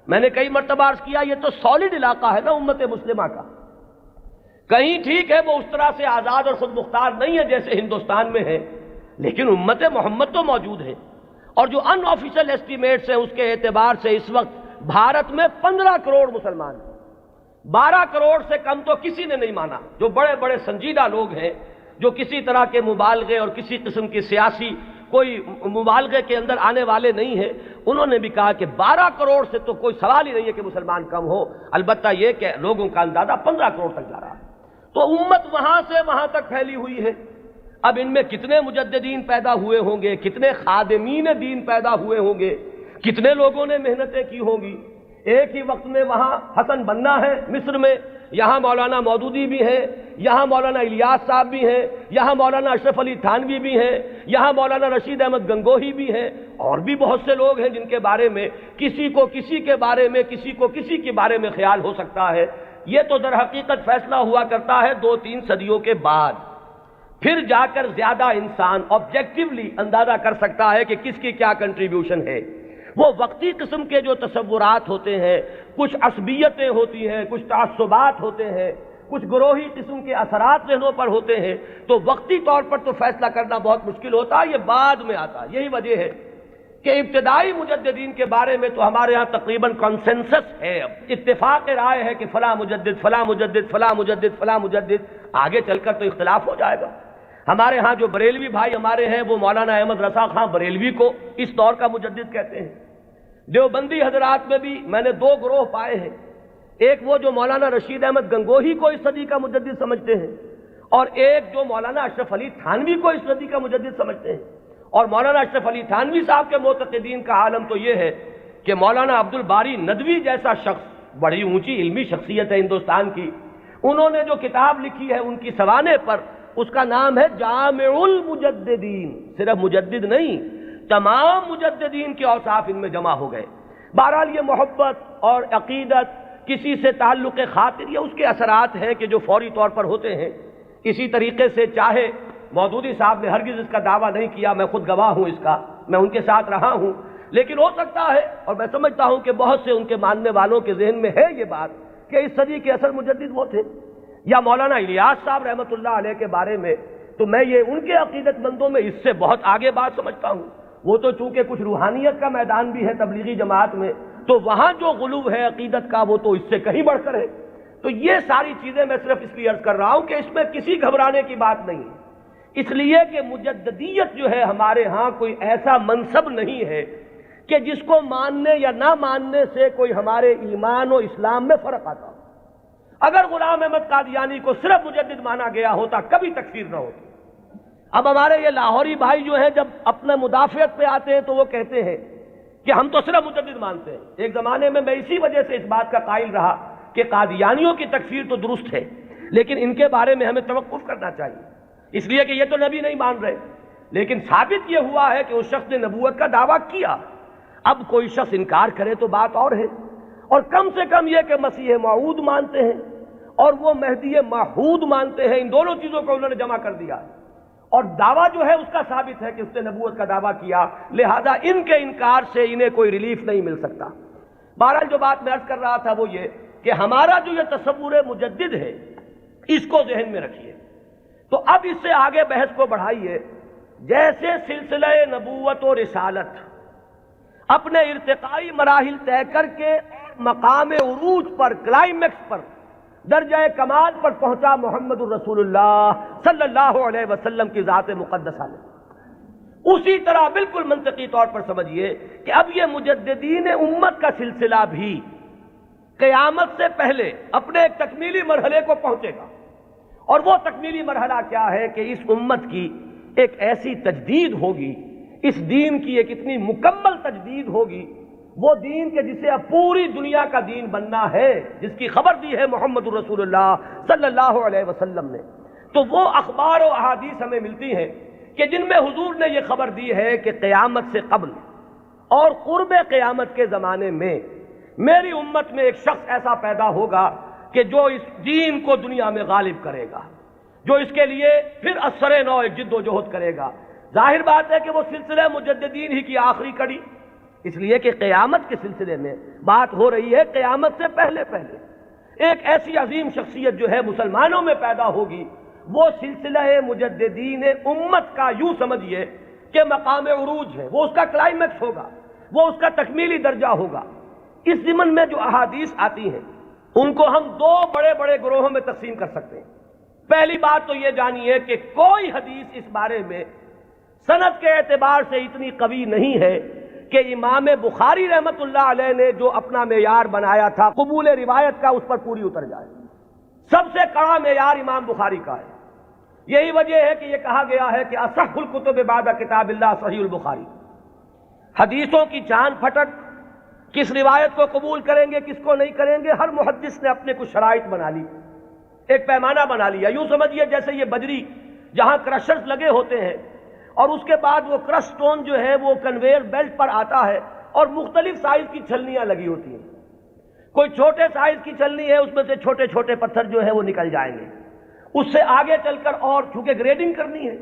Speaker 1: میں نے کئی مرتبہ عرض کیا یہ تو سالڈ علاقہ ہے نا امت مسلمہ کا۔ کہیں ٹھیک ہے وہ اس طرح سے آزاد اور خود مختار نہیں ہے جیسے ہندوستان میں ہے، لیکن امت محمد تو موجود ہے، اور جو ان آفیشل ایسٹیمیٹس ہیں اس کے اعتبار سے اس وقت بھارت میں 15 کروڑ مسلمان ہیں۔ 12 کروڑ سے کم تو کسی نے نہیں مانا، جو بڑے بڑے سنجیدہ لوگ ہیں، جو کسی طرح کے مبالغے اور کسی قسم کی سیاسی کوئی مبالغے کے اندر آنے والے نہیں ہیں، انہوں نے بھی کہا کہ 12 کروڑ سے تو کوئی سوال ہی نہیں ہے کہ مسلمان کم ہو، البتہ یہ کہ لوگوں کا اندازہ 15 کروڑ تک جا رہا ہے۔ تو امت وہاں سے وہاں تک پھیلی ہوئی ہے۔ اب ان میں کتنے مجددین پیدا ہوئے ہوں گے، کتنے خادمین دین پیدا ہوئے ہوں گے، کتنے لوگوں نے محنتیں کی ہوں گی۔ ایک ہی وقت میں وہاں حسن بننا ہے مصر میں، یہاں مولانا مودودی بھی ہیں، یہاں مولانا الیاس صاحب بھی ہیں، یہاں مولانا اشرف علی تھانوی بھی ہیں، یہاں مولانا رشید احمد گنگوہی بھی ہیں، اور بھی بہت سے لوگ ہیں جن کے بارے میں کسی کو کسی کے بارے میں، کسی کو کسی کے بارے میں خیال ہو سکتا ہے۔ یہ تو در حقیقت فیصلہ ہوا کرتا ہے 2-3 صدیوں کے بعد، پھر جا کر زیادہ انسان آبجیکٹیولی اندازہ کر سکتا ہے کہ کس کی کیا کنٹریبیوشن ہے۔ وہ وقتی قسم کے جو تصورات ہوتے ہیں، کچھ عصبیتیں ہوتی ہیں، کچھ تعصبات ہوتے ہیں، کچھ گروہی قسم کے اثرات ذہنوں پر ہوتے ہیں، تو وقتی طور پر تو فیصلہ کرنا بہت مشکل ہوتا ہے، یہ بعد میں آتا ہے۔ یہی وجہ ہے کہ ابتدائی مجددین کے بارے میں تو ہمارے ہاں تقریباً کنسنسس ہے، اب اتفاق رائے ہے کہ فلاں مجدد فلاں مجدد فلاں مجدد فلاں مجدد، آگے چل کر تو اختلاف ہو جائے گا۔ ہمارے ہاں جو بریلوی بھائی ہمارے ہیں وہ مولانا احمد رضا خان بریلوی کو اس دور کا مجدد کہتے ہیں۔ دیوبندی حضرات میں بھی میں نے 2 گروہ پائے ہیں، ایک وہ جو مولانا رشید احمد گنگوہی کو اس صدی کا مجدد سمجھتے ہیں، اور ایک جو مولانا اشرف علی تھانوی کو اس صدی کا مجدد سمجھتے ہیں۔ اور مولانا اشرف علی تھانوی صاحب کے معتقدین کا عالم تو یہ ہے کہ مولانا عبد الباری ندوی جیسا شخص، بڑی اونچی علمی شخصیت ہے ہندوستان کی، انہوں نے جو کتاب لکھی ہے ان کی سوانح پر، اس کا نام ہے جامع المجددین، صرف مجدد نہیں، تمام مجددین کے اوصاف ان میں جمع ہو گئے۔ بہرحال یہ محبت اور عقیدت، کسی سے تعلق خاطر، یہ اس کے اثرات ہیں کہ جو فوری طور پر ہوتے ہیں۔ اسی طریقے سے چاہے مودودی صاحب نے ہرگز اس کا دعویٰ نہیں کیا، میں خود گواہ ہوں اس کا، میں ان کے ساتھ رہا ہوں، لیکن ہو سکتا ہے اور میں سمجھتا ہوں کہ بہت سے ان کے ماننے والوں کے ذہن میں ہے یہ بات کہ اس صدی کے اصل مجدد وہ تھے۔ یا مولانا الیاس صاحب رحمۃ اللہ علیہ کے بارے میں تو میں یہ ان کے عقیدت مندوں میں اس سے بہت آگے بات سمجھتا ہوں۔ وہ تو چونکہ کچھ روحانیت کا میدان بھی ہے تبلیغی جماعت میں، تو وہاں جو غلو ہے عقیدت کا وہ تو اس سے کہیں بڑھ کر ہے۔ تو یہ ساری چیزیں میں صرف اس لیے عرض کر رہا ہوں کہ اس میں کسی گھبرانے کی بات نہیں ہے، اس لیے کہ مجددیت جو ہے ہمارے ہاں کوئی ایسا منصب نہیں ہے کہ جس کو ماننے یا نہ ماننے سے کوئی ہمارے ایمان و اسلام میں فرق آتا ہو۔ اگر غلام احمد قادیانی کو صرف مجدد مانا گیا ہوتا کبھی تکفیر نہ ہوتی۔ اب ہمارے یہ لاہوری بھائی جو ہیں جب اپنے مدافعت پہ آتے ہیں تو وہ کہتے ہیں کہ ہم تو صرف مجدد مانتے ہیں۔ ایک زمانے میں میں اسی وجہ سے اس بات کا قائل رہا کہ قادیانیوں کی تکفیر تو درست ہے، لیکن ان کے بارے میں ہمیں توقف کرنا چاہیے، اس لیے کہ یہ تو نبی نہیں مان رہے، لیکن ثابت یہ ہوا ہے کہ اس شخص نے نبوت کا دعویٰ کیا۔ اب کوئی شخص انکار کرے تو بات اور ہے، اور کم سے کم یہ کہ مسیح موعود مانتے ہیں اور وہ مہدی موعود مانتے ہیں، ان دونوں چیزوں کو انہوں نے جمع کر دیا، اور دعویٰ جو ہے اس کا ثابت ہے کہ اس نے نبوت کا دعویٰ کیا، لہذا ان کے انکار سے انہیں کوئی ریلیف نہیں مل سکتا۔ بہرحال جو بات میں عرض کر رہا تھا وہ یہ کہ ہمارا جو یہ تصور مجدد ہے اس کو ذہن میں رکھیے۔ تو اب اس سے آگے بحث کو بڑھائیے، جیسے سلسلہ نبوت و رسالت اپنے ارتقائی مراحل طے کر کے مقام عروج پر، کلائمیکس پر، درجہ کمال پر پہنچا محمد الرسول اللہ صلی اللہ علیہ وسلم کی ذات مقدسہ میں، اسی طرح بالکل منطقی طور پر سمجھیے کہ اب یہ مجددین امت کا سلسلہ بھی قیامت سے پہلے اپنے ایک تکمیلی مرحلے کو پہنچے گا، اور وہ تکمیلی مرحلہ کیا ہے کہ اس امت کی ایک ایسی تجدید ہوگی، اس دین کی ایک اتنی مکمل تجدید ہوگی وہ دین کے جسے اب پوری دنیا کا دین بننا ہے، جس کی خبر دی ہے محمد رسول اللہ صلی اللہ علیہ وسلم نے، تو وہ اخبار و احادیث ہمیں ملتی ہیں کہ جن میں حضور نے یہ خبر دی ہے کہ قیامت سے قبل اور قرب قیامت کے زمانے میں میری امت میں ایک شخص ایسا پیدا ہوگا کہ جو اس دین کو دنیا میں غالب کرے گا، جو اس کے لیے پھر اثر نو ایک جد و جہد کرے گا۔ ظاہر بات ہے کہ وہ سلسلہ مجددین ہی کی آخری کڑی، اس لیے کہ قیامت کے سلسلے میں بات ہو رہی ہے قیامت سے پہلے پہلے ایک ایسی عظیم شخصیت جو ہے مسلمانوں میں پیدا ہوگی، وہ سلسلہ مجددین امت کا یوں سمجھیے کہ مقام عروج ہے، وہ اس کا کلائمیکس ہوگا، وہ اس کا تکمیلی درجہ ہوگا۔ اس ضمن میں جو احادیث آتی ہیں ان کو ہم دو بڑے بڑے گروہوں میں تقسیم کر سکتے ہیں۔ پہلی بات تو یہ جانیے کہ کوئی حدیث اس بارے میں سند کے اعتبار سے اتنی قوی نہیں ہے کہ امام بخاری رحمت اللہ علیہ نے جو اپنا معیار بنایا تھا قبول روایت کا اس پر پوری اتر جائے۔ سب سے کڑا معیار امام بخاری کا ہے، یہی وجہ ہے کہ یہ کہا گیا ہے کہ اصح الکتب بعد کتاب اللہ صحیح البخاری۔ حدیثوں کی چاند پھٹک، کس روایت کو قبول کریں گے کس کو نہیں کریں گے، ہر محدث نے اپنے کچھ شرائط بنا لی، ایک پیمانہ بنا لیا۔ یوں سمجھیے جیسے یہ بجری جہاں کرشرز لگے ہوتے ہیں اور اس کے بعد وہ کرش سٹون جو ہے وہ کنویئر بیلٹ پر آتا ہے اور مختلف سائز کی چھلنیاں لگی ہوتی ہیں۔ کوئی چھوٹے سائز کی چھلنی ہے، اس میں سے چھوٹے چھوٹے پتھر جو ہے وہ نکل جائیں گے، اس سے آگے چل کر اور چونکہ گریڈنگ کرنی ہے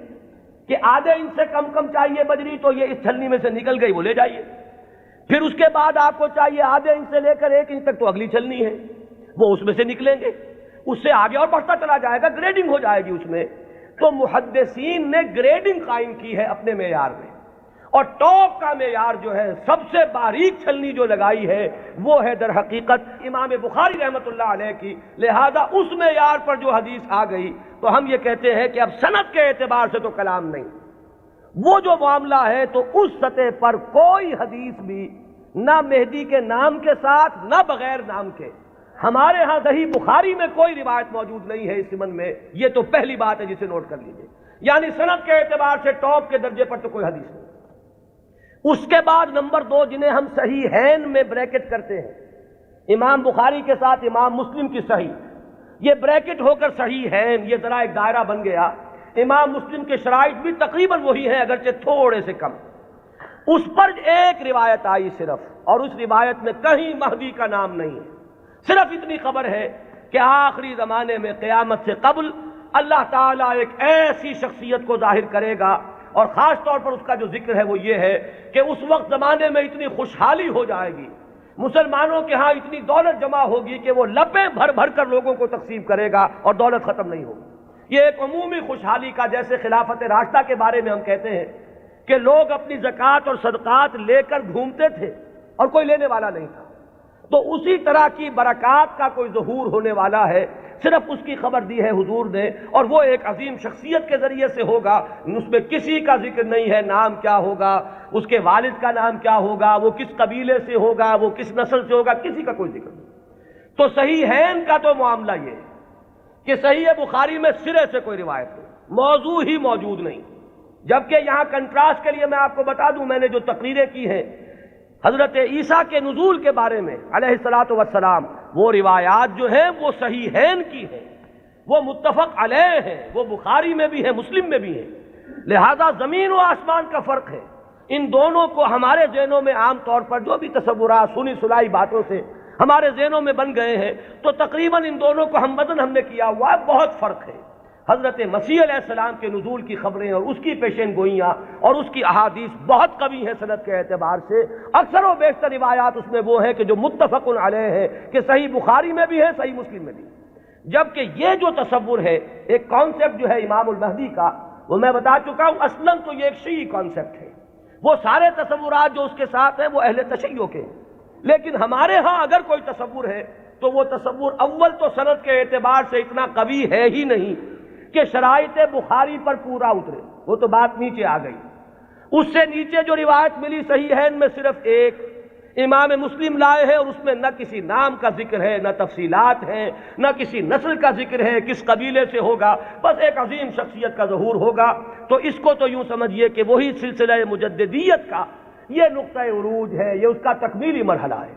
Speaker 1: کہ آدھے انچ سے کم چاہیے بجری تو یہ اس چھلنی میں سے نکل گئی، وہ لے جائیے۔ پھر اس کے بعد آپ کو چاہیے آدھے انچ سے لے کر 1 انچ تک تو اگلی چھلنی ہے، وہ اس میں سے نکلیں گے، اس سے آگے اور بڑھتا چلا جائے گا، گریڈنگ ہو جائے گی اس میں۔ تو محدثین نے گریڈنگ قائم کی ہے اپنے معیار میں، اور ٹاپ کا معیار جو ہے سب سے باریک چھلنی جو لگائی ہے وہ ہے در حقیقت امام بخاری رحمت اللہ علیہ کی۔ لہذا اس معیار پر جو حدیث آ گئی تو ہم یہ کہتے ہیں کہ اب سند کے اعتبار سے تو کلام نہیں، وہ جو معاملہ ہے تو اس سطح پر کوئی حدیث بھی نہ مہدی کے نام کے ساتھ نہ بغیر نام کے ہمارے ہاں صحیح بخاری میں کوئی روایت موجود نہیں ہے اس ضمن میں۔ یہ تو پہلی بات ہے جسے نوٹ کر لیجئے، یعنی سند کے اعتبار سے ٹاپ کے درجے پر تو کوئی حدیث نہیں۔ اس کے بعد نمبر 2 جنہیں ہم صحیحین میں بریکٹ کرتے ہیں، امام بخاری کے ساتھ امام مسلم کی صحیح، یہ بریکٹ ہو کر صحیحین، یہ ذرا ایک دائرہ بن گیا۔ امام مسلم کے شرائط بھی تقریباً وہی ہیں اگرچہ تھوڑے سے کم۔ اس پر ایک روایت آئی صرف، اور اس روایت میں کہیں مہدی کا نام نہیں ہے، صرف اتنی خبر ہے کہ آخری زمانے میں قیامت سے قبل اللہ تعالیٰ ایک ایسی شخصیت کو ظاہر کرے گا، اور خاص طور پر اس کا جو ذکر ہے وہ یہ ہے کہ اس وقت زمانے میں اتنی خوشحالی ہو جائے گی، مسلمانوں کے ہاں اتنی دولت جمع ہوگی کہ وہ لپیں بھر بھر کر لوگوں کو تقسیم کرے گا اور دولت ختم نہیں ہوگی۔ یہ ایک عمومی خوشحالی کا، جیسے خلافت راشدہ کے بارے میں ہم کہتے ہیں کہ لوگ اپنی زکوٰۃ اور صدقات لے کر گھومتے تھے اور کوئی لینے والا نہیں تھا، تو اسی طرح کی برکات کا کوئی ظہور ہونے والا ہے، صرف اس کی خبر دی ہے حضور نے، اور وہ ایک عظیم شخصیت کے ذریعے سے ہوگا۔ اس میں کسی کا ذکر نہیں ہے نام کیا ہوگا، اس کے والد کا نام کیا ہوگا، وہ کس قبیلے سے ہوگا، وہ کس نسل سے ہوگا، کسی کا کوئی ذکر نہیں۔ تو صحیحین کا تو معاملہ یہ ہے کہ صحیح بخاری میں سرے سے کوئی روایت نہیں، موضوع ہی موجود نہیں۔ جبکہ یہاں کنٹراسٹ کے لیے میں آپ کو بتا دوں، میں نے جو تقریریں کی ہیں حضرت عیسیٰ کے نزول کے بارے میں علیہ الصلاۃ والسلام، وہ روایات جو ہیں وہ صحیحین کی ہیں، وہ متفق علیہ ہیں، وہ بخاری میں بھی ہے مسلم میں بھی ہے۔ لہذا زمین و آسمان کا فرق ہے۔ ان دونوں کو ہمارے ذہنوں میں عام طور پر جو بھی تصورات سنی سنائی باتوں سے ہمارے ذہنوں میں بن گئے ہیں، تو تقریباً ان دونوں کو ہم وزن ہم نے کیا ہوا ہے، بہت فرق ہے۔ حضرت مسیح علیہ السلام کے نزول کی خبریں اور اس کی پیشین گوئیاں اور اس کی احادیث بہت قوی ہیں سند کے اعتبار سے۔ اکثر و بیشتر روایات اس میں وہ ہیں کہ جو متفق علیہ ہے، کہ صحیح بخاری میں بھی ہے، صحیح مسلم میں بھی ہے۔ جبکہ یہ جو تصور ہے، ایک کانسیپٹ جو ہے امام المہدی کا، وہ میں بتا چکا ہوں اصلاً تو یہ ایک شیعی کانسیپٹ ہے، وہ سارے تصورات جو اس کے ساتھ ہیں وہ اہل تشیع کے ہیں۔ لیکن ہمارے ہاں اگر کوئی تصور ہے تو وہ تصور اول تو سند کے اعتبار سے اتنا قوی ہے ہی نہیں کہ شرائط بخاری پر پورا اترے، وہ تو بات نیچے آ گئی۔ اس سے نیچے جو روایت ملی صحیحین میں صرف ایک امام مسلم لائے ہیں، اور اس میں نہ کسی نام کا ذکر ہے، نہ تفصیلات ہیں، نہ کسی نسل کا ذکر ہے، کس قبیلے سے ہوگا، بس ایک عظیم شخصیت کا ظہور ہوگا۔ تو اس کو تو یوں سمجھیے کہ وہی سلسلہ مجددیت کا
Speaker 2: یہ نقطہ عروج ہے، یہ اس کا تکمیلی مرحلہ ہے۔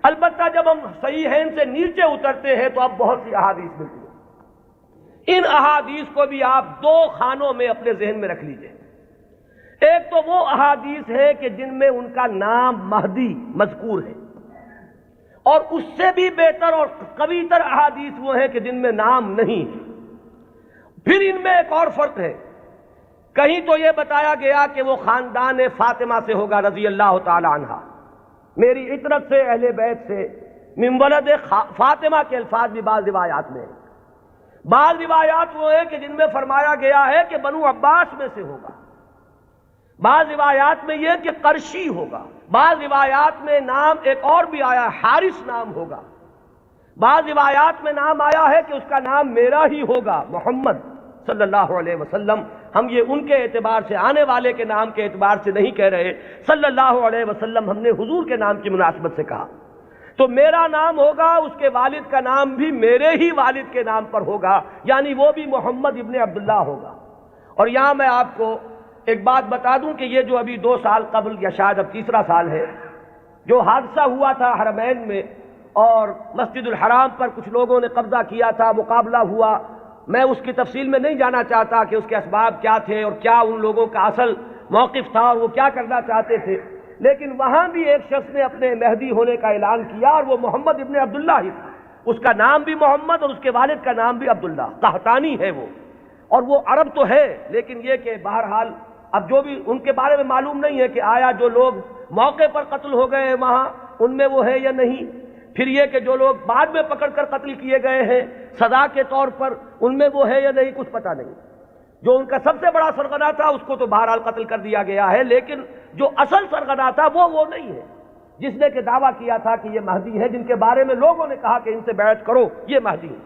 Speaker 2: البتہ جب ہم صحیحین سے نیچے اترتے ہیں تو اب بہت سی احادیث ملتی ہیں۔ ان احادیث کو بھی آپ دو خانوں میں اپنے ذہن میں رکھ لیجئے۔ ایک تو وہ احادیث ہے کہ جن میں ان کا نام مہدی مذکور ہے، اور اس سے بھی بہتر اور قوی تر احادیث وہ ہیں کہ جن میں نام نہیں ہے۔ پھر ان میں ایک اور فرق ہے، کہیں تو یہ بتایا گیا کہ وہ خاندان فاطمہ سے ہوگا رضی اللہ تعالی عنہا، میری عطرت سے، اہل بیت سے، من ولد فاطمہ کے الفاظ بھی بعض روایات میں ہیں۔ بعض روایات وہ ہیں کہ جن میں فرمایا گیا ہے کہ بنو عباس میں سے ہوگا، بعض روایات میں یہ کہ قرشی ہوگا، بعض روایات میں نام ایک اور بھی آیا حارث نام ہوگا، بعض روایات میں نام آیا ہے کہ اس کا نام میرا ہی ہوگا، محمد صلی اللہ علیہ وسلم۔ ہم یہ ان کے اعتبار سے، آنے والے کے نام کے اعتبار سے نہیں کہہ رہے، صلی اللہ علیہ وسلم ہم نے حضور کے نام کی مناسبت سے کہا۔ تو میرا نام ہوگا، اس کے والد کا نام بھی میرے ہی والد کے نام پر ہوگا، یعنی وہ بھی محمد ابن عبداللہ ہوگا۔ اور یہاں میں آپ کو ایک بات بتا دوں کہ یہ جو ابھی 2 سال قبل یا شاید اب تیسرا سال ہے، جو حادثہ ہوا تھا حرمین میں اور مسجد الحرام پر کچھ لوگوں نے قبضہ کیا تھا، مقابلہ ہوا، میں اس کی تفصیل میں نہیں جانا چاہتا کہ اس کے اسباب کیا تھے اور کیا ان لوگوں کا اصل موقف تھا اور وہ کیا کرنا چاہتے تھے، لیکن وہاں بھی ایک شخص نے اپنے مہدی ہونے کا اعلان کیا اور وہ محمد ابن عبداللہ ہی تھا۔ اس کا نام بھی محمد اور اس کے والد کا نام بھی عبداللہ، قحطانی ہے وہ، اور وہ عرب تو ہے، لیکن یہ کہ بہرحال اب جو بھی ان کے بارے میں معلوم نہیں ہے کہ آیا جو لوگ موقع پر قتل ہو گئے ہیں وہاں ان میں وہ ہے یا نہیں، پھر یہ کہ جو لوگ بعد میں پکڑ کر قتل کیے گئے ہیں سزا کے طور پر ان میں وہ ہے یا نہیں، کچھ پتہ نہیں۔ جو ان کا سب سے بڑا سرغنہ تھا اس کو تو بہرحال قتل کر دیا گیا ہے، لیکن جو اصل سرغنہ تھا وہ نہیں ہے، جس نے کہ دعویٰ کیا تھا کہ یہ مہدی ہے، جن کے بارے میں لوگوں نے کہا کہ ان سے بیعت کرو یہ مہدی ہے۔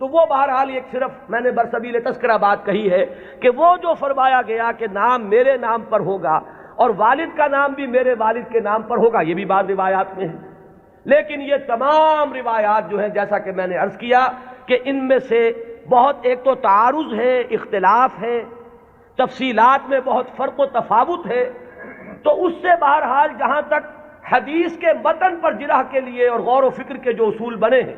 Speaker 2: تو وہ بہرحال ایک صرف میں نے برسبیل تذکرہ بات کہی ہے کہ وہ جو فرمایا گیا کہ نام میرے نام پر ہوگا اور والد کا نام بھی میرے والد کے نام پر ہوگا، یہ بھی بعض روایات میں ہے۔ لیکن یہ تمام روایات جو ہیں جیسا کہ میں نے عرض کیا کہ ان میں سے بہت ایک تو تعارض ہے، اختلاف ہے، تفصیلات میں بہت فرق و تفاوت ہے، تو اس سے بہرحال جہاں تک حدیث کے متن پر جرح کے لیے اور غور و فکر کے جو اصول بنے ہیں،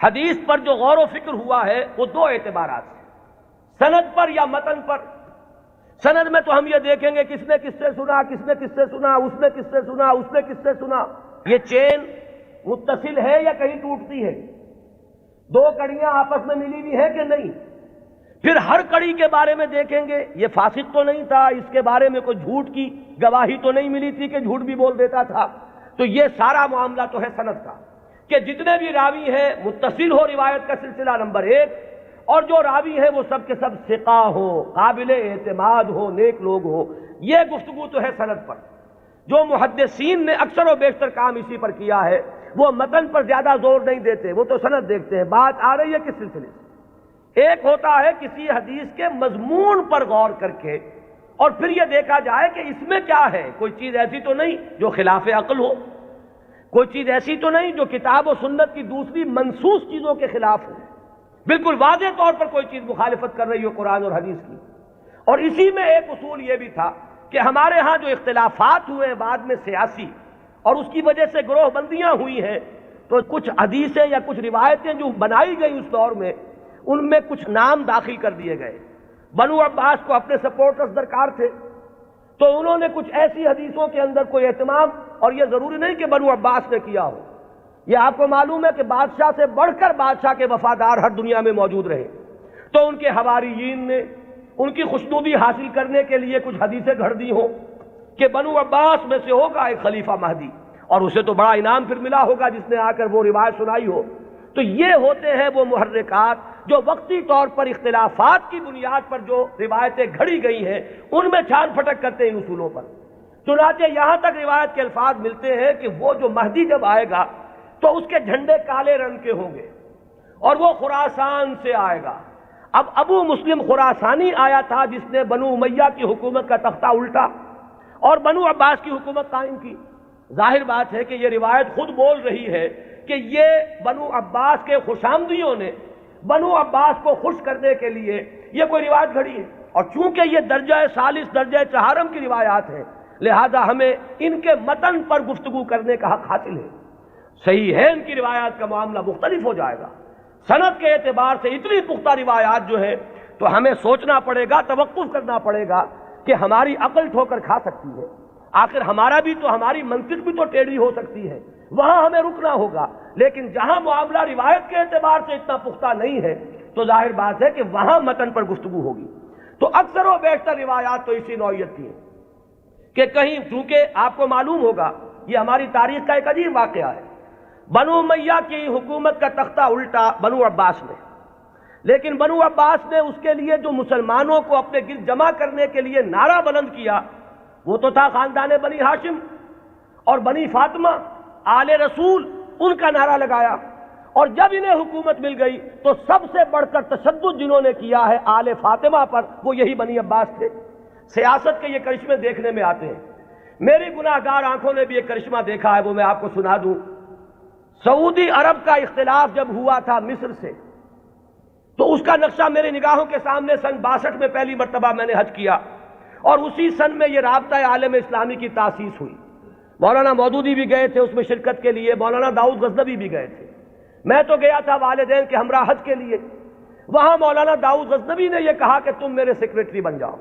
Speaker 2: حدیث پر جو غور و فکر ہوا ہے وہ 2 اعتبارات ہیں، سند پر یا متن پر۔ سند میں تو ہم یہ دیکھیں گے کس نے کس سے سنا، کس نے کس سے سنا، اس نے کس سے سنا، اس نے کس سے سنا، یہ چین متصل ہے یا کہیں ٹوٹتی ہے، 2 کڑیاں آپس میں ملی ہوئی ہیں کہ نہیں۔ پھر ہر کڑی کے بارے میں دیکھیں گے یہ فاسق تو نہیں تھا، اس کے بارے میں کوئی جھوٹ کی گواہی تو نہیں ملی تھی کہ جھوٹ بھی بول دیتا تھا۔ تو یہ سارا معاملہ تو ہے سند کا کہ جتنے بھی راوی ہیں متصل ہو روایت کا سلسلہ نمبر 1، اور جو راوی ہیں وہ سب کے سب ثقہ ہو، قابل اعتماد ہو، نیک لوگ ہو، یہ گفتگو تو ہے سند پر۔ جو محدثین نے اکثر و بیشتر کام اسی پر کیا ہے، وہ متن پر زیادہ زور نہیں دیتے، وہ تو سند دیکھتے ہیں بات آ رہی ہے کس سلسلے سے۔ ایک ہوتا ہے کسی حدیث کے مضمون پر غور کر کے اور پھر یہ دیکھا جائے کہ اس میں کیا ہے، کوئی چیز ایسی تو نہیں جو خلاف عقل ہو، کوئی چیز ایسی تو نہیں جو کتاب و سنت کی دوسری منسوخ چیزوں کے خلاف ہو، بالکل واضح طور پر کوئی چیز مخالفت کر رہی ہو قرآن اور حدیث کی۔ اور اسی میں ایک اصول یہ بھی تھا کہ ہمارے ہاں جو اختلافات ہوئے بعد میں سیاسی اور اس کی وجہ سے گروہ بندیاں ہوئی ہیں، تو کچھ حدیثیں یا کچھ روایتیں جو بنائی گئی اس دور میں ان میں کچھ نام داخل کر دیے گئے۔ بنو عباس کو اپنے سپورٹرز درکار تھے، تو انہوں نے کچھ ایسی حدیثوں کے اندر کوئی اہتمام، اور یہ ضروری نہیں کہ بنو عباس نے کیا ہو، یہ آپ کو معلوم ہے کہ بادشاہ سے بڑھ کر بادشاہ کے وفادار ہر دنیا میں موجود رہے، تو ان کے حواریین نے ان کی خوشنودی حاصل کرنے کے لیے کچھ حدیثیں گھڑ دی ہوں کہ بنو عباس میں سے ہوگا ایک خلیفہ مہدی، اور اسے تو بڑا انعام پھر ملا ہوگا جس نے آ کر وہ روایت سنائی ہو۔ تو یہ ہوتے ہیں وہ محرکات جو وقتی طور پر اختلافات کی بنیاد پر جو روایتیں گھڑی گئی ہیں ان میں چھان پھٹک کرتے ہیں ان اصولوں پر۔ چنانچہ یہاں تک روایت کے الفاظ ملتے ہیں کہ وہ جو مہدی جب آئے گا تو اس کے جھنڈے کالے رنگ کے ہوں گے اور وہ خراسان سے آئے گا۔ اب ابو مسلم خراسانی آیا تھا جس نے بنو امیہ کی حکومت کا تختہ الٹا اور بنو عباس کی حکومت قائم کی۔ ظاہر بات ہے کہ یہ روایت خود بول رہی ہے کہ یہ بنو عباس کے خوشامدیوں نے بنو عباس کو خوش کرنے کے لیے یہ کوئی روایت گھڑی ہے، اور چونکہ یہ درجہ ثالث درجہ چہارم کی روایات ہیں لہذا ہمیں ان کے متن پر گفتگو کرنے کا حق حاصل ہے۔ صحیح ہے ان کی روایات کا معاملہ مختلف ہو جائے گا، سند کے اعتبار سے اتنی پختہ روایات جو ہے تو ہمیں سوچنا پڑے گا، توقف کرنا پڑے گا کہ ہماری عقل ٹھوکر کھا سکتی ہے، آخر ہمارا بھی تو، ہماری منطق بھی تو ٹیڑھی ہو سکتی ہے، وہاں ہمیں رکنا ہوگا۔ لیکن جہاں معاملہ روایت کے اعتبار سے اتنا پختہ نہیں ہے تو ظاہر بات ہے کہ وہاں متن پر گفتگو ہوگی۔ تو اکثر و بیشتر روایات تو اسی نوعیت کی ہیں کہ کہیں، چونکہ آپ کو معلوم ہوگا یہ ہماری تاریخ کا ایک عجیب واقعہ ہے، بنو امیہ کی حکومت کا تختہ الٹا بنو عباس نے، لیکن بنو عباس نے اس کے لیے جو مسلمانوں کو اپنے گرد جمع کرنے کے لیے نعرہ بلند کیا وہ تو تھا خاندان بنی ہاشم اور بنی فاطمہ آل رسول، ان کا نعرہ لگایا، اور جب انہیں حکومت مل گئی تو سب سے بڑھ کر تشدد جنہوں نے کیا ہے آل فاطمہ پر، وہ یہی بنی عباس تھے۔ سیاست کے یہ کرشمے دیکھنے میں آتے ہیں، میری گناہ گار آنکھوں نے بھی ایک کرشمہ دیکھا ہے، وہ میں آپ کو سنا دوں۔ سعودی عرب کا اختلاف جب ہوا تھا مصر سے، تو اس کا نقشہ میری نگاہوں کے سامنے سن 62 میں پہلی مرتبہ میں نے حج کیا، اور اسی سن میں یہ رابطہ عالم اسلامی کی تاسیس ہوئی۔ مولانا مودودی بھی گئے تھے اس میں شرکت کے لیے، مولانا داؤد غزنوی بھی گئے تھے، میں تو گیا تھا والدین کے ہمراہ حج کے لیے۔ وہاں مولانا داؤد غزنوی نے یہ کہا کہ تم میرے سیکریٹری بن جاؤ،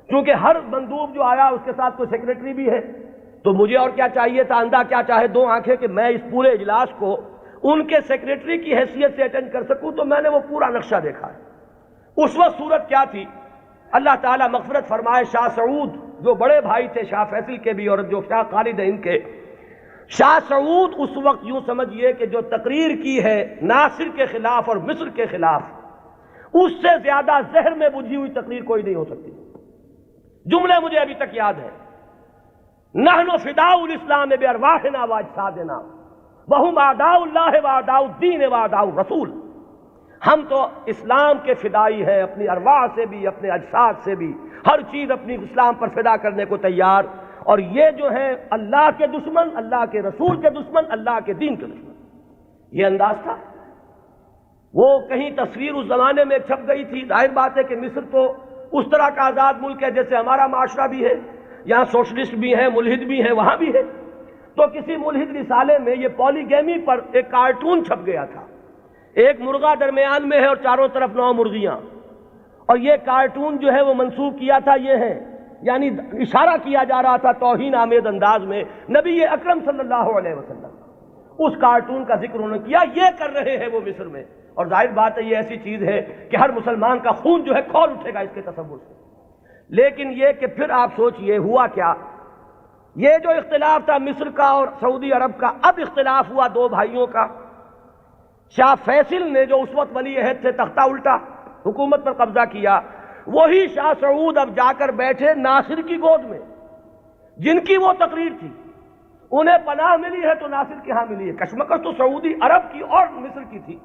Speaker 2: کیونکہ ہر مندوب جو آیا اس کے ساتھ کوئی سیکریٹری بھی ہے، تو مجھے اور کیا چاہیے تھا، اندھا کیا چاہے دو آنکھیں، کہ میں اس پورے اجلاس کو ان کے سیکریٹری کی حیثیت سے اٹینڈ کر سکوں۔ تو میں نے وہ پورا نقشہ دیکھا ہے۔ اس وقت صورت کیا تھی، اللہ تعالیٰ مغفرت فرمائے، شاہ سعود جو بڑے بھائی تھے شاہ فیصل کے بھی اور جو شاہ خالد ہیں ان کے، شاہ سعود اس وقت یوں سمجھئے کہ جو تقریر کی ہے ناصر کے خلاف اور مصر کے خلاف، اس سے زیادہ زہر میں بجھی ہوئی تقریر کوئی نہیں ہو سکتی۔ جملے مجھے ابھی تک یاد ہے، نحن فداء الاسلام بارواحنا واجسادنا وہم اعداء اللہ واعداء الدین واعداء الرسول، ہم تو اسلام کے فدائی ہیں، اپنی ارواح سے بھی، اپنے اجساد سے بھی، ہر چیز اپنی اسلام پر فدا کرنے کو تیار، اور یہ جو ہیں اللہ کے دشمن، اللہ کے رسول کے دشمن، اللہ کے دین کے دشمن۔ یہ انداز تھا۔ وہ کہیں تصویر اس زمانے میں چھپ گئی تھی، ظاہر بات ہے کہ مصر تو اس طرح کا آزاد ملک ہے جیسے ہمارا معاشرہ بھی ہے، یہاں سوشلسٹ بھی ہیں، ملحد بھی ہیں، وہاں بھی ہے۔ تو کسی ملحد رسالے میں یہ پولیگیمی پر ایک کارٹون چھپ گیا تھا، ایک مرغہ درمیان میں ہے اور چاروں طرف 9 مرغیاں، اور یہ کارٹون جو ہے وہ منسوب کیا تھا یہ ہے، یعنی اشارہ کیا جا رہا تھا توہین آمیز انداز میں نبی اکرم صلی اللہ علیہ وسلم۔ اس کارٹون کا ذکر انہوں نے کیا، یہ کر رہے ہیں وہ مصر میں، اور ظاہر بات ہے یہ ایسی چیز ہے کہ ہر مسلمان کا خون جو ہے کھول اٹھے گا اس کے تصور سے۔ لیکن یہ کہ پھر آپ سوچئے ہوا کیا، یہ جو اختلاف تھا مصر کا اور سعودی عرب کا، اب اختلاف ہوا 2 بھائیوں کا۔ شاہ فیصل نے جو اس وقت ولی عہد تھے تختہ الٹا، حکومت پر قبضہ کیا، وہی شاہ سعود اب جا کر بیٹھے ناصر کی گود میں، جن کی وہ تقریر تھی، انہیں پناہ ملی ہے تو ناصر کے ہاں ملی ہے۔ کشمکش تو سعودی عرب کی اور مصر کی تھی،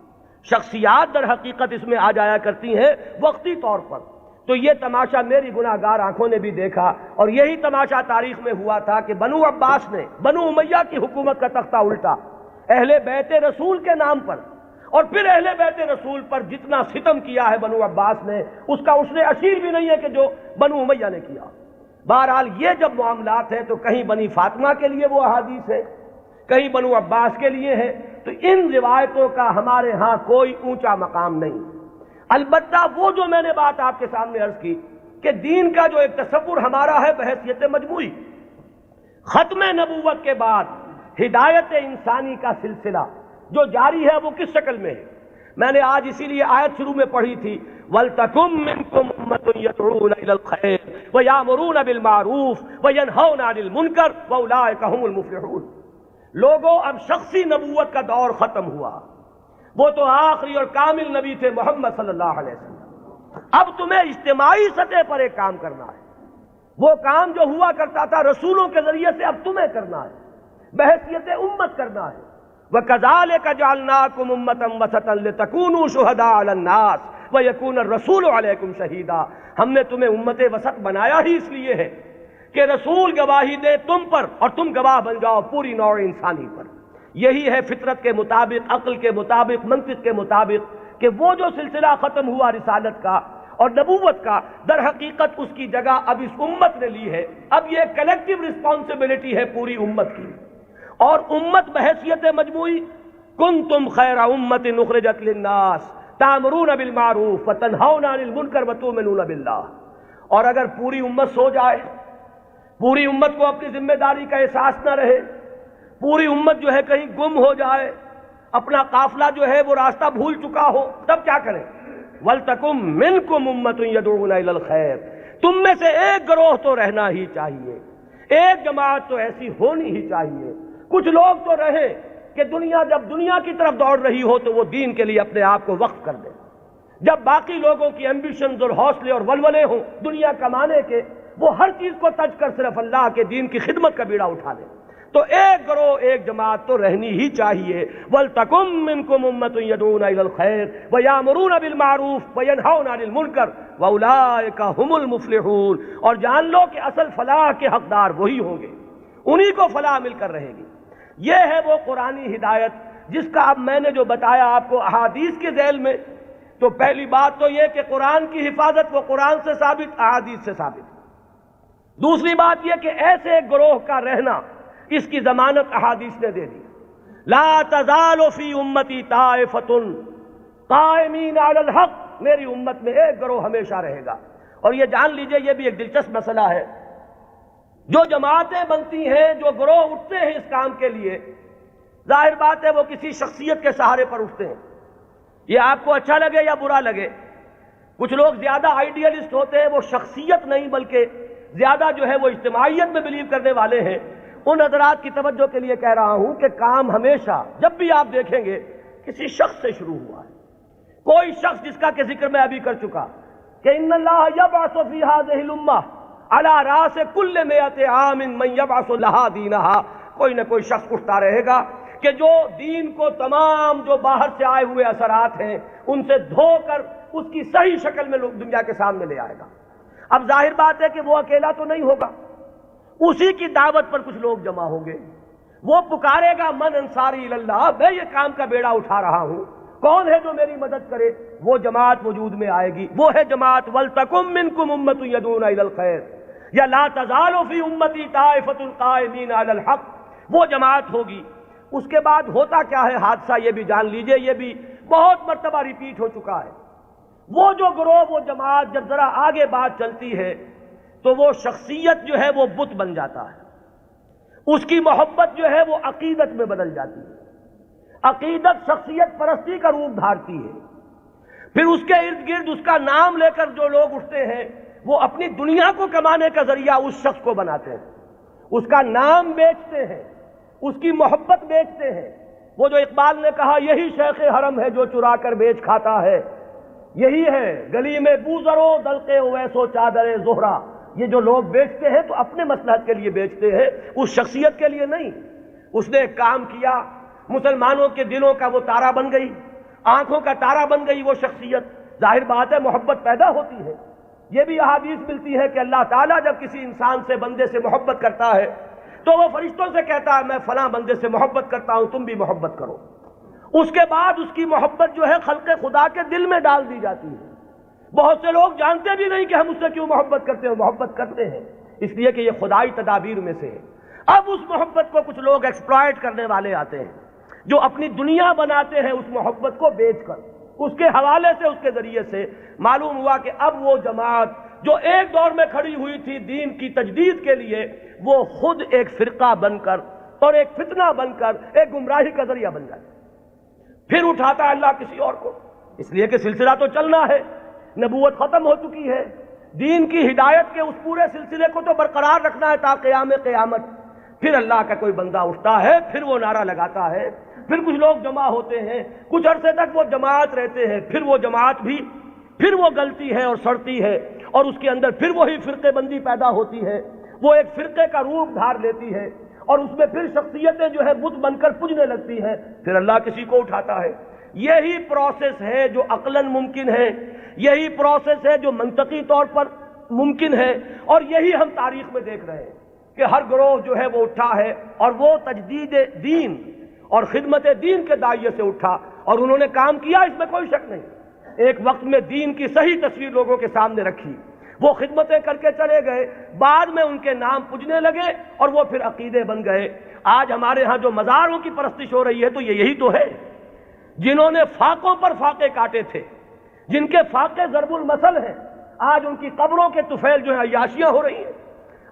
Speaker 2: شخصیات در حقیقت اس میں آ جایا کرتی ہیں وقتی طور پر۔ تو یہ تماشا میری گناہ گار آنکھوں نے بھی دیکھا، اور یہی تماشا تاریخ میں ہوا تھا کہ بنو عباس نے بنو امیہ کی حکومت کا تختہ الٹا اہل بیت رسول کے نام پر، اور پھر اہل بیت رسول پر جتنا ستم کیا ہے بنو عباس نے، اس کا اس نے اشیر بھی نہیں ہے کہ جو بنو امیہ نے کیا۔ بہرحال یہ جب معاملات ہیں تو کہیں بنی فاطمہ کے لیے وہ احادیث ہے، کہیں بنو عباس کے لیے ہے، تو ان روایتوں کا ہمارے ہاں کوئی اونچا مقام نہیں۔ البتہ وہ جو میں نے بات آپ کے سامنے عرض کی کہ دین کا جو ایک تصور ہمارا ہے بحیثیت مجموعی، ختم نبوت کے بعد ہدایت انسانی کا سلسلہ جو جاری ہے وہ کس شکل میں ہے؟ میں نے آج اسی لیے آیت شروع میں پڑھی تھی، وَلْتَكُمْ مِنْكُمْ أُمَّةٌ يَدْعُونَ إِلَى الْخَيْرِ وَيَأْمُرُونَ بِالْمَعْرُوفِ وَيَنْهَوْنَ عَنِ الْمُنكَرِ وَأُولَٰئِكَ هُمُ الْمُفْلِحُونَ۔ لوگوں اب شخصی نبوت کا دور ختم ہوا، وہ تو آخری اور کامل نبی تھے محمد صلی اللہ علیہ وسلم۔ اب تمہیں اجتماعی سطح پر ایک کام کرنا ہے، وہ کام جو ہوا کرتا تھا رسولوں کے ذریعے سے اب تمہیں کرنا ہے، بحیثیت امت کرنا ہے۔ وَكَذَلِكَ جَعَلْنَاكُمْ أُمَّةً وَسَطًا لِتَكُونُوا شُهَدَاءَ عَلَى النَّاسِ وَيَكُونَ الرَّسُولُ عَلَيْكُمْ شَهِيدًا۔ ہم نے تمہیں امت وسط بنایا ہی اس لیے ہے کہ رسول گواہی دے تم پر اور تم گواہ بن جاؤ پوری نوع انسانی پر۔ یہی ہے فطرت کے مطابق، عقل کے مطابق، منطق کے مطابق کہ وہ جو سلسلہ ختم ہوا رسالت کا، اور نبوت کا در حقیقت اس کی جگہ اب اس امت نے لی ہے. اب یہ کلیکٹیو رسپانسبلٹی ہے پوری امت کی. اور امت بحیثیت مجموعی کنتم خیر امت اخرجت للناس تأمرون بالمعروف وتنہون عن المنکر وتؤمنون باللہ. اور اگر پوری امت سو جائے، پوری امت کو اپنی ذمہ داری کا احساس نہ رہے، پوری امت جو ہے کہیں گم ہو جائے، اپنا قافلہ جو ہے وہ راستہ بھول چکا ہو، تب کیا کریں؟ وَلْتَكُمْ مِنْكُمْ أُمَّةٌ يَدْعُونَ إِلَى الْخَيْرِ. تم میں سے ایک گروہ تو رہنا ہی چاہیے، ایک جماعت تو ایسی ہونی ہی چاہیے. کچھ لوگ تو رہے کہ دنیا جب دنیا کی طرف دوڑ رہی ہو تو وہ دین کے لیے اپنے آپ کو وقف کر دیں. جب باقی لوگوں کی ایمبیشنز اور حوصلے اور ولولے ہوں دنیا کمانے کے، وہ ہر چیز کو تج کر صرف اللہ کے دین کی خدمت کا بیڑا اٹھا لیں. تو ایک گروہ، ایک جماعت تو رہنی ہی چاہیے. وَلْتَكُمْ مِنْكُمْ أُمَّةٌ يَدْعُونَ إِلَى الْخَيْرِ وَيَأْمُرُونَ بِالْمَعْرُوفِ وَيَنْهَوْنَ عَنِ الْمُنكَرِ وَأُولَٰئِكَ هُمُ الْمُفْلِحُونَ. اور جان لو کہ اصل فلاح کے حقدار وہی ہوں گے، انہی کو فلاح مل کر رہے گی. یہ ہے وہ قرآنی ہدایت جس کا اب میں نے جو بتایا آپ کو احادیث کے ذیل میں. تو پہلی بات تو یہ کہ قرآن کی حفاظت وہ قرآن سے ثابت، احادیث سے ثابت. دوسری بات یہ کہ ایسے ایک گروہ کا رہنا، اس کی ضمانت احادیث نے دے دی. لا تزال فی امتی طائفۃ قائمین علی الحق. میری امت میں ایک گروہ ہمیشہ رہے گا. اور یہ جان لیجئے یہ بھی ایک دلچسپ مسئلہ ہے. جو جماعتیں بنتی ہیں، جو گروہ اٹھتے ہیں اس کام کے لیے، ظاہر بات ہے وہ کسی شخصیت کے سہارے پر اٹھتے ہیں. یہ آپ کو اچھا لگے یا برا لگے. کچھ لوگ زیادہ آئیڈیلسٹ ہوتے ہیں، وہ شخصیت نہیں بلکہ زیادہ جو ہے وہ اجتماعیت میں بلیو کرنے والے ہیں. ان حضرات کی توجہ کے لیے کہہ رہا ہوں کہ کام ہمیشہ جب بھی آپ دیکھیں گے کسی شخص سے شروع ہوا ہے. کوئی شخص جس کا کہ ذکر میں ابھی کر چکا کہ ان اللہ یبعث فی هذه الامہ علی راس کل مئۃ عام من یبعث لها دینہا. کوئی نہ کوئی شخص اٹھتا رہے گا کہ جو دین کو تمام جو باہر سے آئے ہوئے اثرات ہیں ان سے دھو کر اس کی صحیح شکل میں لوگ دنیا کے سامنے لے آئے گا. اب ظاہر بات ہے کہ وہ اکیلا تو نہیں ہوگا، اسی کی دعوت پر کچھ لوگ جمع ہوں گے. وہ پکارے گا من انصاری اللہ، میں یہ کام کا بیڑا اٹھا رہا ہوں، کون ہے جو میری مدد کرے؟ وہ جماعت وجود میں آئے گی. وہ ہے جماعت وَلْتَكُمْ مِنْكُمْ أُمَّةٌ يَدْعُونَ إِلَى الْخَيْرِ یا لَا تَزَالُ فِي أُمَّتِي طَائِفَةٌ قَائِمِينَ عَلَى الْحَقِّ. وہ جماعت ہوگی. اس کے بعد ہوتا کیا ہے حادثہ یہ بھی جان لیجئے، یہ بھی بہت مرتبہ ریپیٹ ہو چکا ہے. وہ جو گروہ، وہ جماعت جب ذرا آگے بات چلتی ہے تو وہ شخصیت جو ہے وہ بت بن جاتا ہے. اس کی محبت جو ہے وہ عقیدت میں بدل جاتی ہے. عقیدت شخصیت پرستی کا روپ دھارتی ہے. پھر اس کے ارد گرد اس کا نام لے کر جو لوگ اٹھتے ہیں وہ اپنی دنیا کو کمانے کا ذریعہ اس شخص کو بناتے ہیں. اس کا نام بیچتے ہیں، اس کی محبت بیچتے ہیں. وہ جو اقبال نے کہا یہی شیخ حرم ہے جو چرا کر بیچ کھاتا ہے، یہی ہے گلی میں بوزرو دلقے اویسو چادر زہرا. یہ جو لوگ بیچتے ہیں تو اپنے مصلحت کے لیے بیچتے ہیں، اس شخصیت کے لیے نہیں. اس نے ایک کام کیا، مسلمانوں کے دلوں کا وہ تارا بن گئی، آنکھوں کا تارا بن گئی وہ شخصیت. ظاہر بات ہے محبت پیدا ہوتی ہے. یہ بھی احادیث ملتی ہے کہ اللہ تعالیٰ جب کسی انسان سے، بندے سے محبت کرتا ہے تو وہ فرشتوں سے کہتا ہے میں فلاں بندے سے محبت کرتا ہوں، تم بھی محبت کرو. اس کے بعد اس کی محبت جو ہے خلق خدا کے دل میں ڈال دی جاتی ہے. بہت سے لوگ جانتے بھی نہیں کہ ہم اس سے کیوں محبت کرتے ہیں. محبت کرتے ہیں اس لیے کہ یہ خدائی تدابیر میں سے ہے. اب اس محبت کو کچھ لوگ ایکسپلائٹ کرنے والے آتے ہیں جو اپنی دنیا بناتے ہیں اس محبت کو بیچ کر. اس کے حوالے سے، اس کے ذریعے سے معلوم ہوا کہ اب وہ جماعت جو ایک دور میں کھڑی ہوئی تھی دین کی تجدید کے لیے، وہ خود ایک فرقہ بن کر اور ایک فتنہ بن کر ایک گمراہی کا ذریعہ بن جاتی. پھر اٹھاتا ہے اللہ کسی اور کو، اس لیے کہ سلسلہ تو چلنا ہے. نبوت ختم ہو چکی ہے، دین کی ہدایت کے اس پورے سلسلے کو تو برقرار رکھنا ہے تا قیام قیامت. پھر اللہ کا کوئی بندہ اٹھتا ہے، پھر وہ نعرہ لگاتا ہے، پھر کچھ لوگ جمع ہوتے ہیں، کچھ عرصے تک وہ جماعت رہتے ہیں، پھر وہ جماعت بھی پھر وہ گلتی ہے اور سڑتی ہے، اور اس کے اندر پھر وہی فرقے بندی پیدا ہوتی ہے. وہ ایک فرقے کا روپ دھار لیتی ہے اور اس میں پھر شخصیتیں جو ہے بت بن کر پجنے لگتی ہیں. پھر اللہ کسی کو اٹھاتا ہے. یہی پروسیس ہے جو عقلاً ممکن ہے، یہی پروسیس ہے جو منطقی طور پر ممکن ہے، اور یہی ہم تاریخ میں دیکھ رہے ہیں کہ ہر گروہ جو ہے وہ اٹھا ہے اور وہ تجدید دین اور خدمت دین کے داعیے سے اٹھا اور انہوں نے کام کیا، اس میں کوئی شک نہیں. ایک وقت میں دین کی صحیح تصویر لوگوں کے سامنے رکھی، وہ خدمتیں کر کے چلے گئے، بعد میں ان کے نام پوجنے لگے اور وہ پھر عقیدے بن گئے۔ آج ہمارے ہاں جو مزاروں کی پرستش ہو رہی ہے تو یہی تو ہے، جنہوں نے فاقوں پر فاقے کاٹے تھے، جن کے فاقے ضرب المثل ہیں، آج ان کی قبروں کے طفیل جو ہیں عیاشیاں ہو رہی ہیں۔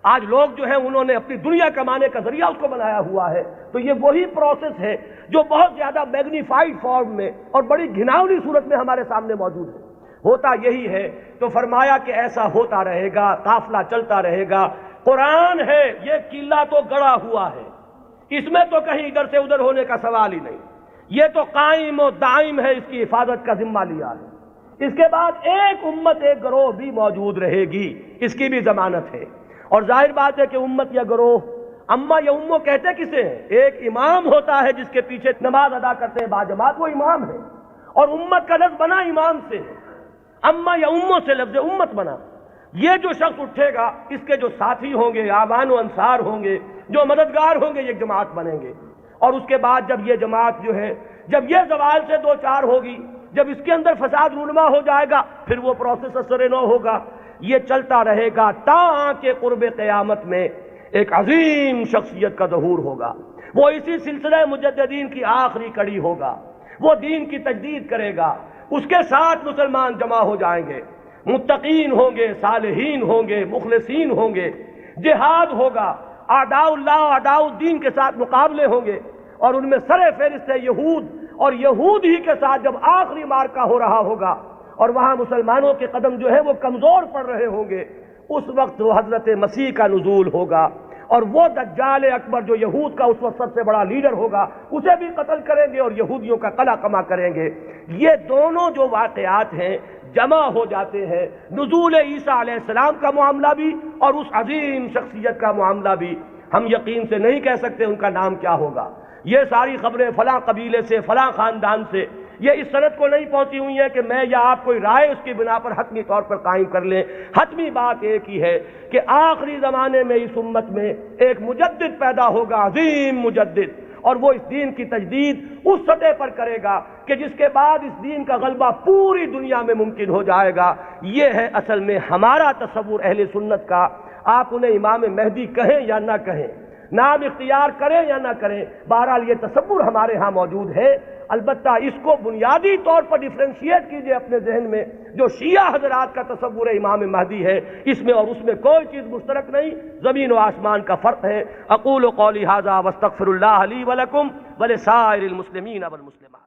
Speaker 2: آج لوگ جو ہیں انہوں نے اپنی دنیا کمانے کا ذریعہ اس کو بنایا ہوا ہے۔ تو یہ وہی پروسیس ہے جو بہت زیادہ میگنیفائڈ فارم میں اور بڑی گھناؤنی صورت میں ہمارے سامنے موجود ہے۔ ہوتا یہی ہے، تو فرمایا کہ ایسا ہوتا رہے گا، قافلہ چلتا رہے گا۔ قرآن ہے، یہ قلعہ تو گڑا ہوا ہے، اس میں تو کہیں ادھر سے ادھر ہونے کا سوال ہی نہیں، یہ تو قائم و دائم ہے، اس کی حفاظت کا ذمہ لیا ہے۔ اس کے بعد ایک امت ایک گروہ بھی موجود رہے گی، اس کی بھی ضمانت ہے۔ اور ظاہر بات ہے کہ امت یا گروہ، اما یا امو کہتے کسے ہیں؟ ایک امام ہوتا ہے جس کے پیچھے نماز ادا کرتے ہیں باجماعت، وہ امام ہے، اور امت کا لفظ بنا امام سے ہے، اما یا امو سے لفظ امت بنا۔ یہ جو شخص اٹھے گا، اس کے جو ساتھی ہوں گے، آبان و انصار ہوں گے، جو مددگار ہوں گے، یہ جماعت بنیں گے۔ اور اس کے بعد جب یہ جماعت جو ہے، جب یہ زوال سے دو چار ہوگی، جب اس کے اندر فساد رونما ہو جائے گا، پھر وہ پروسیس اثر نو ہوگا۔ یہ چلتا رہے گا تا کہ قرب قیامت میں ایک عظیم شخصیت کا ظہور ہوگا، وہ اسی سلسلہ مجددین کی آخری کڑی ہوگا، وہ دین کی تجدید کرے گا، اس کے ساتھ مسلمان جمع ہو جائیں گے، متقین ہوں گے، صالحین ہوں گے، مخلصین ہوں گے، جہاد ہوگا، اعداء اللہ اعداء الدین کے ساتھ مقابلے ہوں گے، اور ان میں سر فہرست ہے یہود، اور یہود ہی کے ساتھ جب آخری مارکہ ہو رہا ہوگا اور وہاں مسلمانوں کے قدم جو ہے وہ کمزور پڑ رہے ہوں گے، اس وقت وہ حضرت مسیح کا نزول ہوگا، اور وہ دجال اکبر جو یہود کا اس وقت سب سے بڑا لیڈر ہوگا، اسے بھی قتل کریں گے اور یہودیوں کا قلع کما کریں گے۔ یہ دونوں جو واقعات ہیں جمع ہو جاتے ہیں، نزول عیسیٰ علیہ السلام کا معاملہ بھی اور اس عظیم شخصیت کا معاملہ بھی۔ ہم یقین سے نہیں کہہ سکتے ان کا نام کیا ہوگا، یہ ساری خبریں فلاں قبیلے سے، فلاں خاندان سے، یہ اس سند کو نہیں پہنچی ہوئی ہیں کہ میں یا آپ کوئی رائے اس کی بنا پر حتمی طور پر قائم کر لیں۔ حتمی بات ایک ہی ہے کہ آخری زمانے میں اس امت میں ایک مجدد پیدا ہوگا، عظیم مجدد، اور وہ اس دین کی تجدید اس سطح پر کرے گا کہ جس کے بعد اس دین کا غلبہ پوری دنیا میں ممکن ہو جائے گا۔ یہ ہے اصل میں ہمارا تصور اہل سنت کا۔ آپ انہیں امام مہدی کہیں یا نہ کہیں، نام اختیار کریں یا نہ کریں، بہرحال یہ تصور ہمارے ہاں موجود ہے۔ البتہ اس کو بنیادی طور پر ڈیفرینشیٹ کیجئے اپنے ذہن میں، جو شیعہ حضرات کا تصور امام مہدی ہے، اس میں اور اس میں کوئی چیز مشترک نہیں، زمین و آسمان کا فرق ہے۔ اقول قولی ھذا واستغفر اللہ لی ولکم ولسائر المسلمین والمسلمات۔